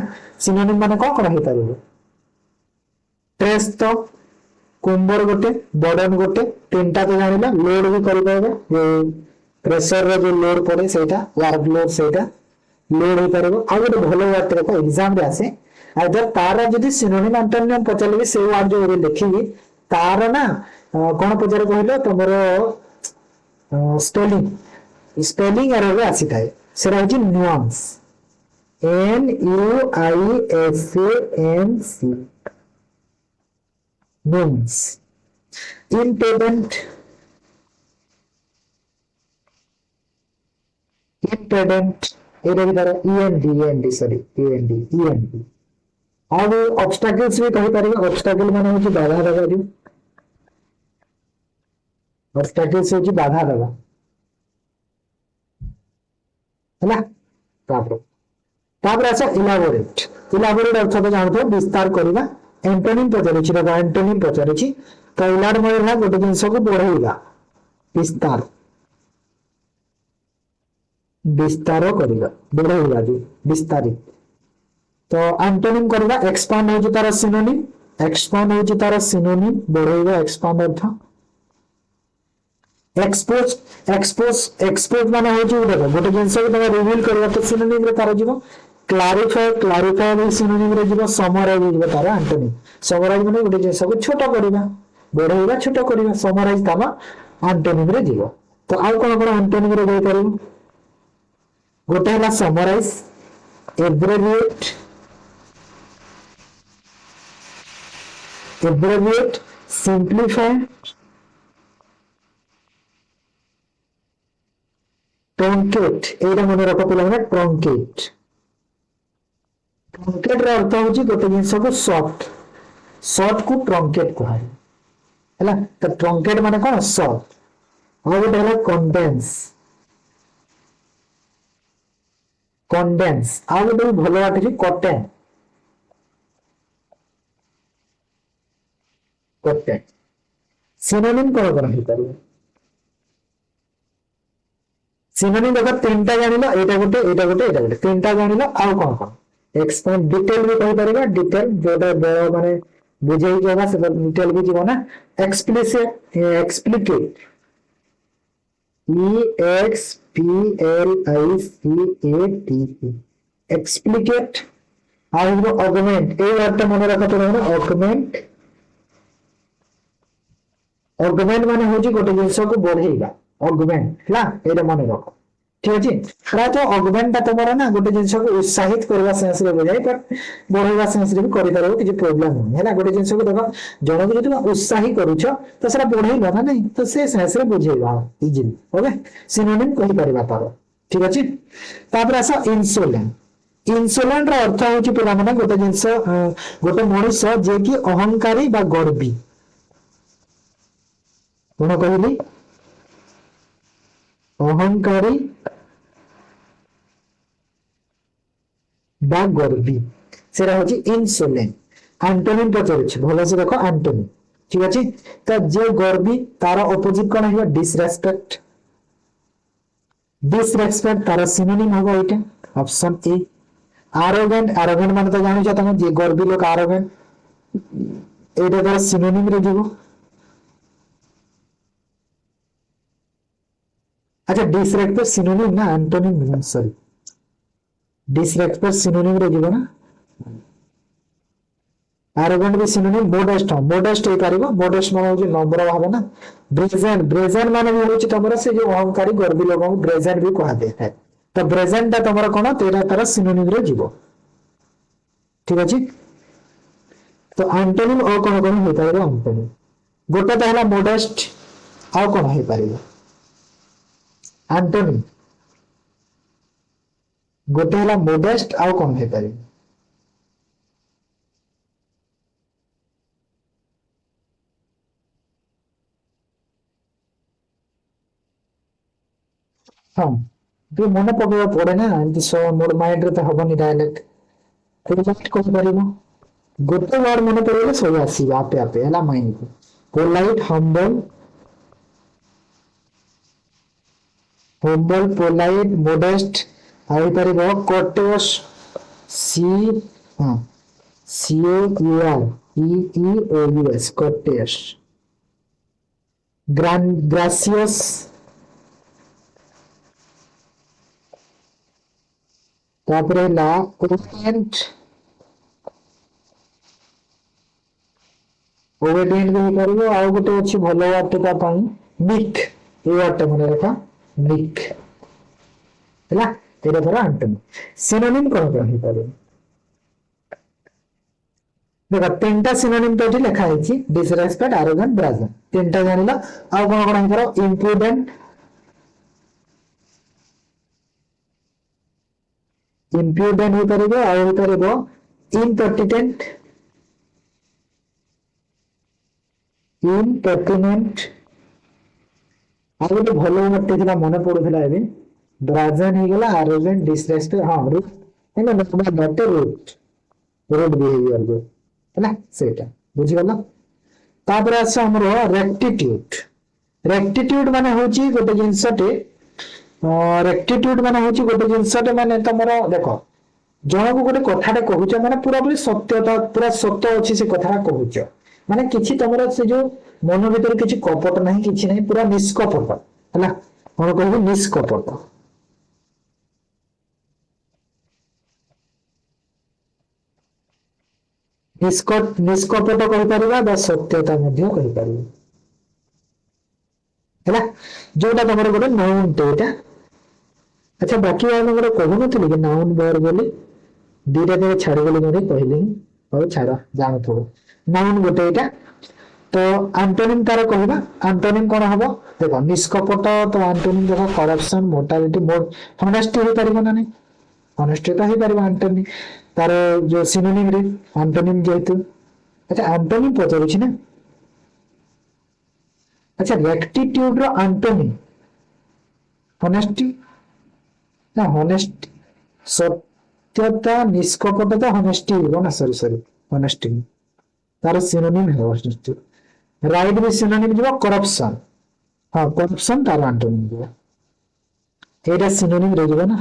सिनोनिम माने कोन हे पारिबो ट्रेस तो कुंबर गोटे बर्डन गोटे तीनटा तो जानिला लोड भी करि पाबो ये प्रेशर रे जो लोड पड़े सेटा वर्क लोड सेटा लोड हो पारिबो आ गोटे भलो वर्ड देखो एग्जाम रे आसे अदर तार जदी सिनोनिम एंटोनिम पचलबी से वर्ड जो रे लिखिबी तार ना कोन पचरे कहलो तमरो स्पेलिंग एरर रे आसी थाए सेरा होची nuance NUISANC nuance impedant array भी तारा END सॉरी END अब ऑब्स्टैकल्स भी कहि पारिबो ऑब्स्टैकल माने होची बाधा दबा दी ऑब्स्टैकल्स होची बाधा दबा है तापर ऐसा इलाबोरेट अर्थ तो जानतो विस्तार करबा एंटोनिम पचारिछि रे एंटोनिम पचारिछि तो इलाड मतलब गोटे जिंस को बढ़ाइबा विस्तार करबा बढ़ाइबा जी विस्तारित तो एंटोनिम करबा एक्सपांड होछि तार सिनोनिम बढ़ाइबा एक्सपांड अर्थ एक्सपोज माने होची देखो गोटे जिंस को तमे रिवील करबा तो सिनोनिम रे तार जीवो क्लैरिफाई भी सिनोनिम रे जीवो समराइज जीवो तार एंटोनिम समराइज माने गोटे जिंस को छोटा करबा बढ़ाइबा छोटा करबा समराइज तामा एंटोनिम रे जीवो तो आउ कोन एंटोनिम रे दे करिवो गोटे हला समराइज एब्रेविएट सिंप्लीफाई ट्रंकेट एटा मन रख पिला माने ट्रंकेट रा अर्थ होची गोटे जिंस को शॉर्ट को ट्रंकेट कहै हैला तो ट्रंकेट माने कोन शॉर्ट और गोटे हला कंडेंस आ गोटे भलो बाटे कटेन सिनोनिम कोन हे पारिबो सिनोनिम देखो तीनटा जानिलो एटा गोटे तीनटा जानिलो आउ कोन एक्सपांड डिटेल भी कहि परिबा डिटेल जोटा बड़ माने बुझेई जगह से डिटेल भी जीव ना एक्सप्लिसिट एक्सप्लिकेट EXPLICATE एक्सप्लिकेट ଆଉ ଅଗମେଣ୍ଟ ଏଇ ୱାର୍ଡଟା ମନେ ରଖନ୍ତୁ ନା ଅଗମେଣ୍ଟ ଅଗମେଣ୍ଟ ମାନେ ହଉଛି ଗୋଟେ ଜିନିଷକୁ ବଢେଇବା ଅଗମେଣ୍ଟ ହେଲା ଏଇଟା ମନେ ରଖ ଠିକ ଅଛି ପ୍ରାୟତଃ ଅଗମେଣ୍ଟ ଟା ତମର ନା ଗୋଟେ ଜିନିଷକୁ ଉତ୍ସାହିତ କରିବା ସେନ୍ସରେ ବୁଝାଏ ବଟ ବଢେଇବା ସେନ୍ସରେ ବି କରିପାରିବ କିଛି ପ୍ରୋବ୍ଲେମ ନାହିଁ ହେଲା ଗୋଟେ ଜିନିଷକୁ ଦେଖ ଜଣକୁ ଯଦି ଉତ୍ସାହୀ କରୁଛ ତ ସେଟା ବଢେଇବା ନା ନାଇଁ ତ ସେ ସେନ୍ସରେ ବୁଝେଇବା ଇଜିଲି ଓକେ ସିନୋନିମ କହିପାରିବା ତାର ଠିକ ଅଛି ତାପରେ ଆସ ଇନସୋଲେଣ୍ଟ ଇନସୋଲେଣ୍ଟ ର ଅର୍ଥ ହଉଛି ପିଲାମାନେ ଗୋଟେ ଜିନିଷ ଗୋଟେ ମଣିଷ ଯିଏକି ଅହଙ୍କାରୀ ବା ଗର୍ବୀ କଣ କହିଲି ଅହଙ୍କାରୀ ବା ଗର୍ବୀ সেটা হচ্ছে ইনসোলেন্ট আন্টোনিম পচারুছি ভালোসে দেখো আন্টোনিম ঠিক আছে তো যে গর্বী তার অপোজিট কোন হইবা ডিসরেসপেক্ট ডিসরেসপেক্ট তার সিনোনিম হবে এইটা অপশন এ আরোগেন্ট আরোগেন্ট মানে তো জানিছ তুমি যে গর্বী লোক আরোগেন্ট এইটা তার সিনোনিম রে দিব আচ্ছা ডিসরেসপেক্ট সিনোনিম না অ্যান্টোনিম সরি ডিসরেসপেক্ট সিনোনিম রে দিব না arrogant भी synonym modest ହେଇ ପାରିବ modest ମାନେ ହଉଛି ନମ୍ର ଭାବନା brazen ମାନେ ବି ହଉଛି ତମର ସେ ଯୋଉ ଅହଙ୍କାରୀ ଗର୍ବୀ ଲୋକଙ୍କୁ brazen ବି କୁହାଯାଇଥାଏ ତ brazen ଟା ତମର କଣ ତେରା ତାର synonym ରେ ଯିବ ଠିକ ଅଛି ତ antonym ଆଉ କଣ କଣ ହେଇପାରିବ antonym ଗୋଟେ ତ ହେଲା modest ଆଉ କଣ ହେଇପାରିବ antonym ଗୋଟେ ହେଲା modest ଆଉ କଣ ହେଇପାରିବ ହଁ ଟିକେ ମନେ ପକେଇବାକୁ ପଡେ ନା ଏମିତି ମୋର ମାଇଣ୍ଡରେ ତ ହବନି ଡାଇରେକ୍ଟ ରିଜେକ୍ଟ କରିପାରିବ ଗୋଟେ ୱାର୍ଡ ମନେ ପଡିଗଲେ ସବୁ ଆସିବ ଆପେ ଆପେ ହେଲା ମାଇଣ୍ଡକୁ ପୋଲାଇଟ ହମ୍ବଲ ପୋଲାଇଟ ମୋଡେଷ୍ଟ ଆଉ ହେଇପାରିବ କର୍ଟେସ୍ ସି ହଁ CAREEOUS କର୍ଟେସ୍ ଗ୍ରାସିୟସ୍ ତାପରେ ହେଲା ଓବେଡିଏଣ୍ଟ ବି ହେଇପାରିବ ଆଉ ଗୋଟେ ଅଛି ଭଲ ୱାର୍ଡ ତା ପାଇଁ ମିକ୍ ଏଇ ୱାର୍ଡଟା ମନେ ରଖ ମିକ୍ ହେଲା ଏଇଟା ଧର ଆଣ୍ଟୋନି ସିନୋନିମ କଣ କଣ ହେଇପାରିବ ଦେଖ ତିନିଟା ସିନୋନିମ ତ ଏଠି ଲେଖା ହେଇଛି ଡିସରେସପେକ୍ଟ ଆରୋଗାଣ୍ଟ ବ୍ରାଜେଣ୍ଟ ତିନିଟା ଜାଣିଲ ଆଉ କଣ କଣ ହେଇପାରିବ ଇମ୍ପ୍ରୁଡେଣ୍ଟ ଇମ୍ପ୍ରୁଡେଣ୍ଟ ହେଇପାରିବ ଆଉ ହେଇପାରିବ ଇମ୍ପର୍ଟିନେଣ୍ଟ ଇମ୍ପର୍ଟିନେଣ୍ଟ ଆଉ ଗୋଟେ ଭଲ ୱାର୍ଡଟେ ଥିଲା ମନେ ପଡୁଥିଲା ଏବେ ବ୍ରାଜେଣ୍ଟ ହେଇଗଲା ଆରୋଗେଣ୍ଟ ଡିସରେସପେକ୍ଟ ହଁ rude not rude rude behaviour ଯୋଉ ହେଲା ସେଇଟା ବୁଝିଗଲ ତାପରେ ଆସ ଆମର ରେକ୍ଟିଟ୍ୟୁଡ ମାନେ ହଉଛି ଗୋଟେ ଜିନିଷଟେ ରେକ୍ଟିଟ୍ୟୁଡ ମାନେ ହଉଛି ଗୋଟେ ଜିନିଷଟେ ମାନେ ତମର ଦେଖ ଜଣକୁ ଗୋଟେ କଥାଟେ କହୁଛ ମାନେ ପୁରାପୁରି ସତ୍ୟତା ପୁରା ସତ୍ୟ ଅଛି ସେ କଥାଟା କହୁଛ ମାନେ କିଛି ତମର ସେ ଯୋଉ ମନ ଭିତରେ କିଛି କପଟ ନାହିଁ କିଛି ନାହିଁ ପୁରା ନିଷ୍କପଟ ହେଲା କଣ କହିବି ନିଷ୍କପଟ ନିଷ୍କପଟ କହିପାରିବା ବା ସତ୍ୟତା ମଧ୍ୟ କହିପାରିବା ହେଲା ଯୋଉଟା ତମର ଗୋଟେ ନାଉନଟେ ଏଇଟା ଆଚ୍ଛା ବାକି ଗୋଟେ କହୁନଥିଲି କି ନାଉନ ବର୍ବ ବୋଲି ଦିଟା ଦିନ ଛାଡିଗଲି ବୋଲି କହିଲି ହଉ ଛାଡ ଜାଣୁଥିବ ନାଉନ ଗୋଟେ ଏଇଟା ତ ଆଣ୍ଟୋନିମ ତାର କହିବା ଆଣ୍ଟୋନିମ କଣ ହବ ଦେଖ ନିଷ୍କପଟ ତ ଆଣ୍ଟୋନିମ ଦେଖ କରପସନ ମୋର୍ଟାଲିଟି ହନେଷ୍ଟି ହେଇପାରିବ ନା ନାଇଁ ହନେଷ୍ଟି ତ ହେଇପାରିବ ଆଣ୍ଟୋନିମ ତାର ଯୋଉ ସିନୋନିମ ରେ ଆଣ୍ଟୋନିମ ଯେହେତୁ ଆଚ୍ଛା ଆଣ୍ଟୋନିମ ପଚାରୁଛି ନା আচ্ছা রেক্টিটিউড র আন্টোনিম হনেস্টি না হনেস্টি সত্যতা নিষ্কপটতা হনেস্টি হইব না সরি হনেস্টি তার সিনোনিম হবে হনেস্টি রাইট বি সিনোনিম দিব করপশন হ্যাঁ করপশন তার আন্টোনিম দিব এইটা সিনোনিম রে দিব না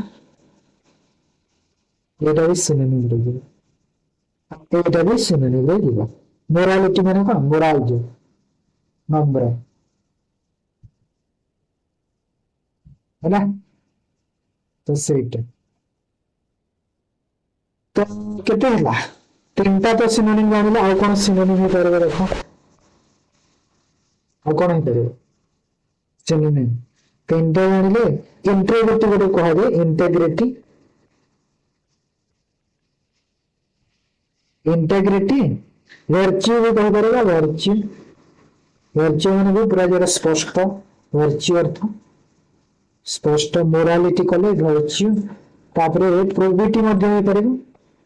एटा भी सिनोनिम रे जीव एटा भी सिनोनिम रे जीव मोरालिटी माने कोन मोराल जो नम्र है ना तो सेटा तो केते हला तीनटा तो सिनोनिम जानिले आ कोन सिनोनिम हे परबे देखो आ कोन हे परबे सिनोनिम तीनटा जानिले इंटेग्रिटी गोटे कहा जाए इंटेग्रिटी वर्च्यू भी कह पारेगा वर्च्यू वर्च्यू माने भी पूरा जरा स्पष्ट वर्च्यू अर्थ स्पष्ट मोरालिटी कले वर्च्यू तापरे प्रोबिटी मध्य हो पारे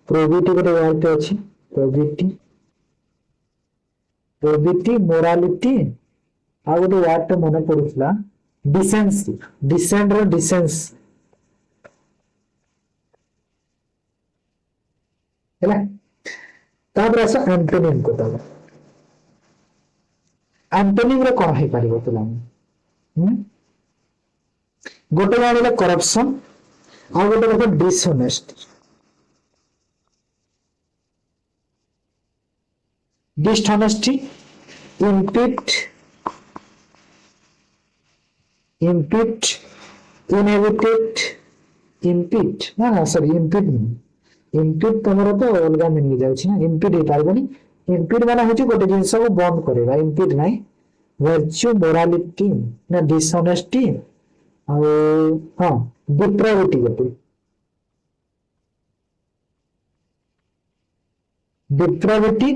प्रोबिटी गोटे वर्ड अछि प्रोबिटी प्रोबिटी मोरालिटी आ गोटे वर्ड तो मन पडुला डिसेंसी डिसेंट रो डिसेंस हैला तापर आस एंटोनिम को तब एंटोनिम रे कोन हे पारिबो तुला गोटे जानिले करप्शन आ गोटे देखो डिसऑनेस्ट डिसऑनेस्टी इम्पिट इम्पिट इनएविटेड इम्पिट ना सॉरी इम्पिट इम्पिट तमरो तो अलगा मिल जाउछि ना इम्पिट हे पारबनी इम्पिट माने होछि गोटे जिंस को बंद करेबा इम्पिट नै वर्च्यू मोरालिटी ना डिसऑनेस्टी आ हां डिप्राविटी गोटे डिप्राविटी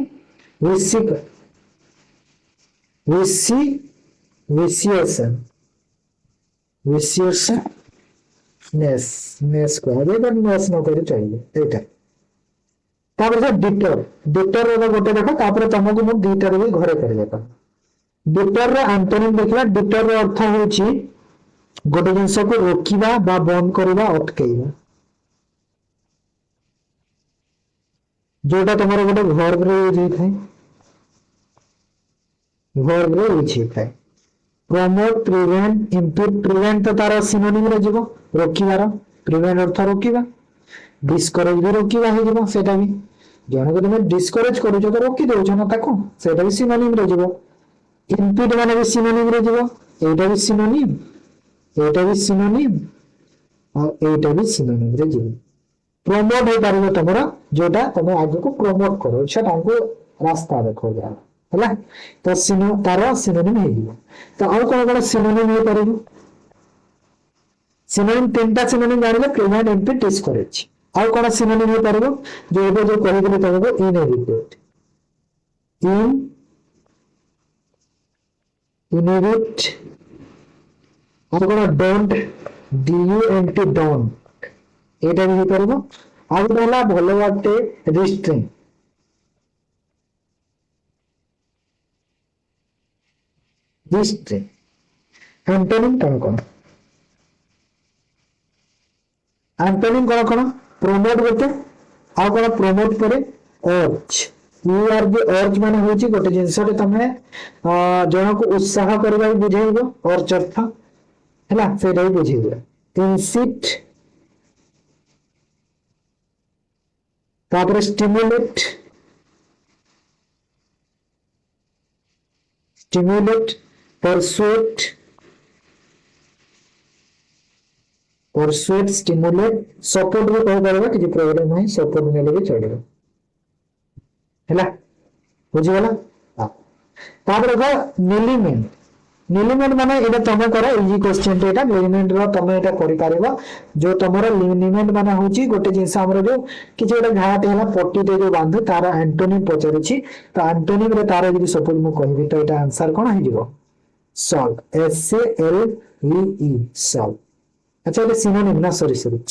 विसिक विसी विसियसन विसियसन नेस नेस को आगे बन नेस न करे चाहिए एटा तापर से डिटर डिटर रो गोटे देखो तापर तुमको मु डिटर भी घरे कर देता डिटर रो एंटोनिम देखला डिटर रो अर्थ होची गोटे जिंस को रोकिबा बा बंद करबा अटकेइबा जोटा तुमरो गोटे घर रे यूज होई घर रे यूज होई प्रमोट प्रिवेंट इम्पिड प्रिवेंट तो तार सिनोनिम रे जीवो रोकिबार प्रिवेंट अर्थ रोकिबा डिस्करेज भी रोकिबा हे जीवो सेटा भी जने को तुम डिस्करेज करू तो रोकी देउछ ना ताको सेटा भी सिनोनिम रे जीवो इम्पिड माने भी सिनोनिम रे जीवो एटा भी सिनोनिम और एटा भी सिनोनिम रे जीवो प्रमोट हो पारिबो तमरा जोटा तुम आगे को प्रमोट करो छटा को रास्ता देखो जा हैला तो सिनो तारो सिनोनिम हे जीवो तो और कोन सिनोनिम हे पारिबो सिनोनिम तीनटा सिनोनिम जानिले प्रिवेंट इम्पिड डिस्करेज और कोन सिनोनिम हे पारिबो जो एबे जो कहि देले तमको इनएविटेड इनएविट और कोन डोंट डीयूएनटी डोंट एटा भी हे पारिबो आ गोला भलो वाटे रिस्ट्रिंग रिस्ट्रिंग एंटोनिम कोन एंटोनिम कोन प्रोमोट गोटे आ कोन प्रोमोट करे urge you are the urge माने होची गोटे जिंसटे तमे जण को उत्साह करबा बुझाइबो अर्ज अर्थ हैला सेटा ही बुझाइबो इंसिट तापर stimulate stimulate persuade persuade stimulate support भी कह पारबा कि प्रोग्राम है सपोर्ट नेले भी चलेबो हैला बुझी गला तापर देखो निलिमेंट निलिमेंट माने एटा तमे करा इजी क्वेश्चन एटा निलिमेंट रो तमे एटा करि पारेबो जो तमरो निलिमेंट माने होची गोटे जिंस हमरो जो किछ एटा घाट हैला पट्टी दे जो बांधु तार एंटोनिम पचरिछि तो एंटोनिम रे तार जदी सपोज मु कहबी तो एटा आंसर कोन हे जिवो salve S A L V E salve अच्छा ये सिनोनिम ना sorry sorry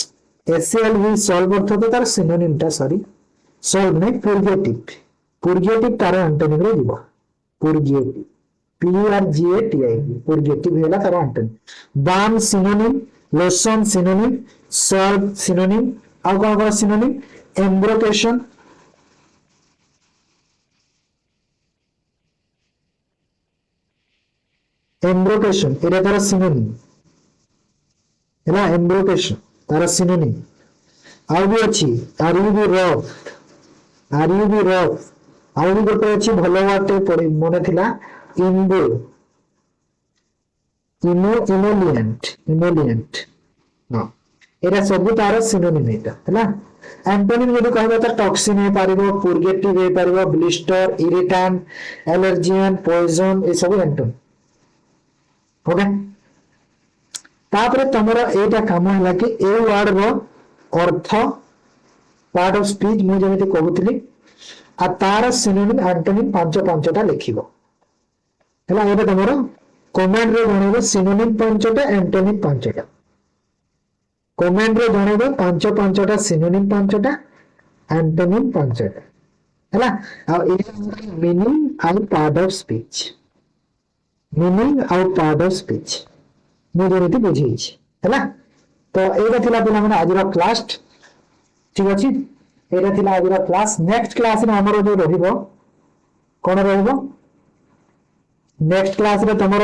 S A L V salve अर्थ तो तार सिनोनिम ता सॉरी सॉल्व नै पुर्गेटिव तार एंटोनिम रे जिवो पुर्गेटिव PURGATIV पुर्गेटिव हैला तार antonym balm synonym lotion synonym salve synonym आ कोन सिनोनिम एम्ब्रोकेशन एम्ब्रोकेशन एटा तार सिनोनिम हैला एम्ब्रोकेशन तार सिनोनिम ଆଉ ବି ଅଛି R U B rub, R U B rub. ଆଉ ବି ଗୋଟେ ଅଛି ଭଲ ୱାର୍ଡଟେ ପଢି ମନେ ଥିଲା ଇମ୍ବୋ, ଇମୋଲିଏଣ୍ଟ, ଇମୋଲିଏଣ୍ଟ। ହଁ ଏଟା ସବୁ ତାର ସିନୋନିମ୍ ଏଇଟା ହେଲା। ଆଣ୍ଟୋନିମ୍ ଯଦି କହିବା ତ ଟକ୍ସିନ ହେଇପାରିବ, ପୁରଗେଟିଭ ହେଇପାରିବ, ବ୍ଲିଷ୍ଟର, ଇରିଟାଣ୍ଟ, ଆଲର୍ଜିଆନ, ପଏଜନ ଏସବୁ ଆଣ୍ଟୋନିମ୍। ଓକେ ତାପରେ ତମର ଏଇଟା କାମ ହେଲା କି ଏ ୱାର୍ଡ ର ଅର୍ଥ ପାର୍ଟ ଅଫ ସ୍ପିଚ ମୁଁ ଯେମିତି କହୁଥିଲି ଆଉ ତାର ସିନୋନିମ୍ ଆଣ୍ଟୋନିମ୍ ପାଞ୍ଚଟା ଲେଖିବ ହେଲା। ଏବେ ତମର କମାଣ୍ଡ ରେ ଜଣେଇବ ସିନୋନିମ୍ ପାଞ୍ଚଟା ଆଣ୍ଟୋନିମ୍ ପାଞ୍ଚଟା। କମାଣ୍ଡ ରେ ଜଣେଇବ ପାଞ୍ଚଟା ସିନୋନିମ୍ ପାଞ୍ଚଟା ଆଣ୍ଟୋନିମ୍ ପାଞ୍ଚଟା ହେଲା। ଆଉ ଏଇଟା ମିନିଂ ଆଉ ପାର୍ଟ ଅଫ ସ୍ପିଚ, ମିନିଂ ଆଉ ପାର୍ଟ ଅଫ ସ୍ପିଚ ମୁଁ ଯେମିତି ବୁଝେଇଛି ହେଲା। ତ ଏଇଟା ଥିଲା ପିଲାମାନେ ଆଜିର କ୍ଲାସ, ଠିକ ଅଛି। ଏଇଟା ଥିଲା ଆଜିର କ୍ଲାସ। ନେକ୍ସଟ କ୍ଲାସରେ ଆମର ଯୋଉ ରହିବ କଣ ରହିବ, ନେକ୍ସଟ କ୍ଲାସରେ ତମର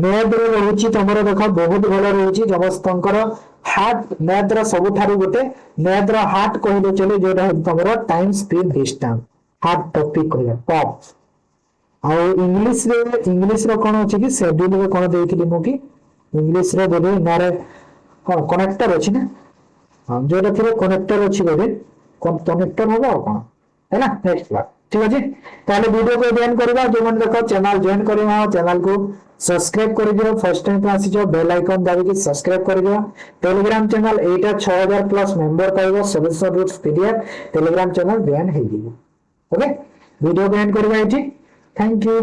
ମ୍ୟାଥ ରେ ରହୁଛି ତମର ଦେଖ ବହୁତ ଭଲ ରହୁଛି ସମସ୍ତଙ୍କର ହାର୍ଟ। ମ୍ୟାଥ ର ସବୁଠାରୁ ଗୋଟେ ମ୍ୟାଥ ର ହାର୍ଟ କହିଲେ ଚଲେ ଯୋଉଟା ହଉଛି ତମର time speed distance heart topic କହିବା ଟପ୍। ଆଉ ଇଂଲିଶ ର କଣ ଅଛି କି ସେଡ୍ୟୁଲ ରେ କଣ ଦେଇଥିଲି ମୁଁ କି ଇଂଲିଶ ର ବୋଧେ ନାରେ ହଁ କନେକ୍ଟର ଅଛି ନା, ହଁ ଯୋଉଟା ଥିବ କନେକ୍ଟର ଅଛି ବୋଧେ କନେକ୍ଟର ହବ ଆଉ କଣ ହେଲା। ନେକ୍ସଟ କ୍ଲାସ ଠିକ ଅଛି। ତାହେଲେ ଭିଡିଓକୁ ଜଏନ କରିବା, ଯୋଉମାନେ ଦେଖ ଚ୍ୟାନେଲ ଜଏନ କରିବ ଚ୍ୟାନେଲ କୁ ସବସ୍କ୍ରାଇବ କରିଦିଅ, ଫର୍ଷ୍ଟ ଟାଇମ ଆସିଛ ବେଲ ଆଇକନ ଦାବିକି ସବସ୍କ୍ରାଇବ କରିଦିଅ। ଟେଲିଗ୍ରାମ ଚ୍ୟାନେଲ ଏଇଟା 6000 ପ୍ଲସ ମେମ୍ବର ପାଇବ, solution roots PDF Telegram channel join ହେଇଯିବ। ଓକେ ଭିଡିଓ ଜଏନ କରିବା ଏଇଠି, ଥ୍ୟାଙ୍କ ୟୁ।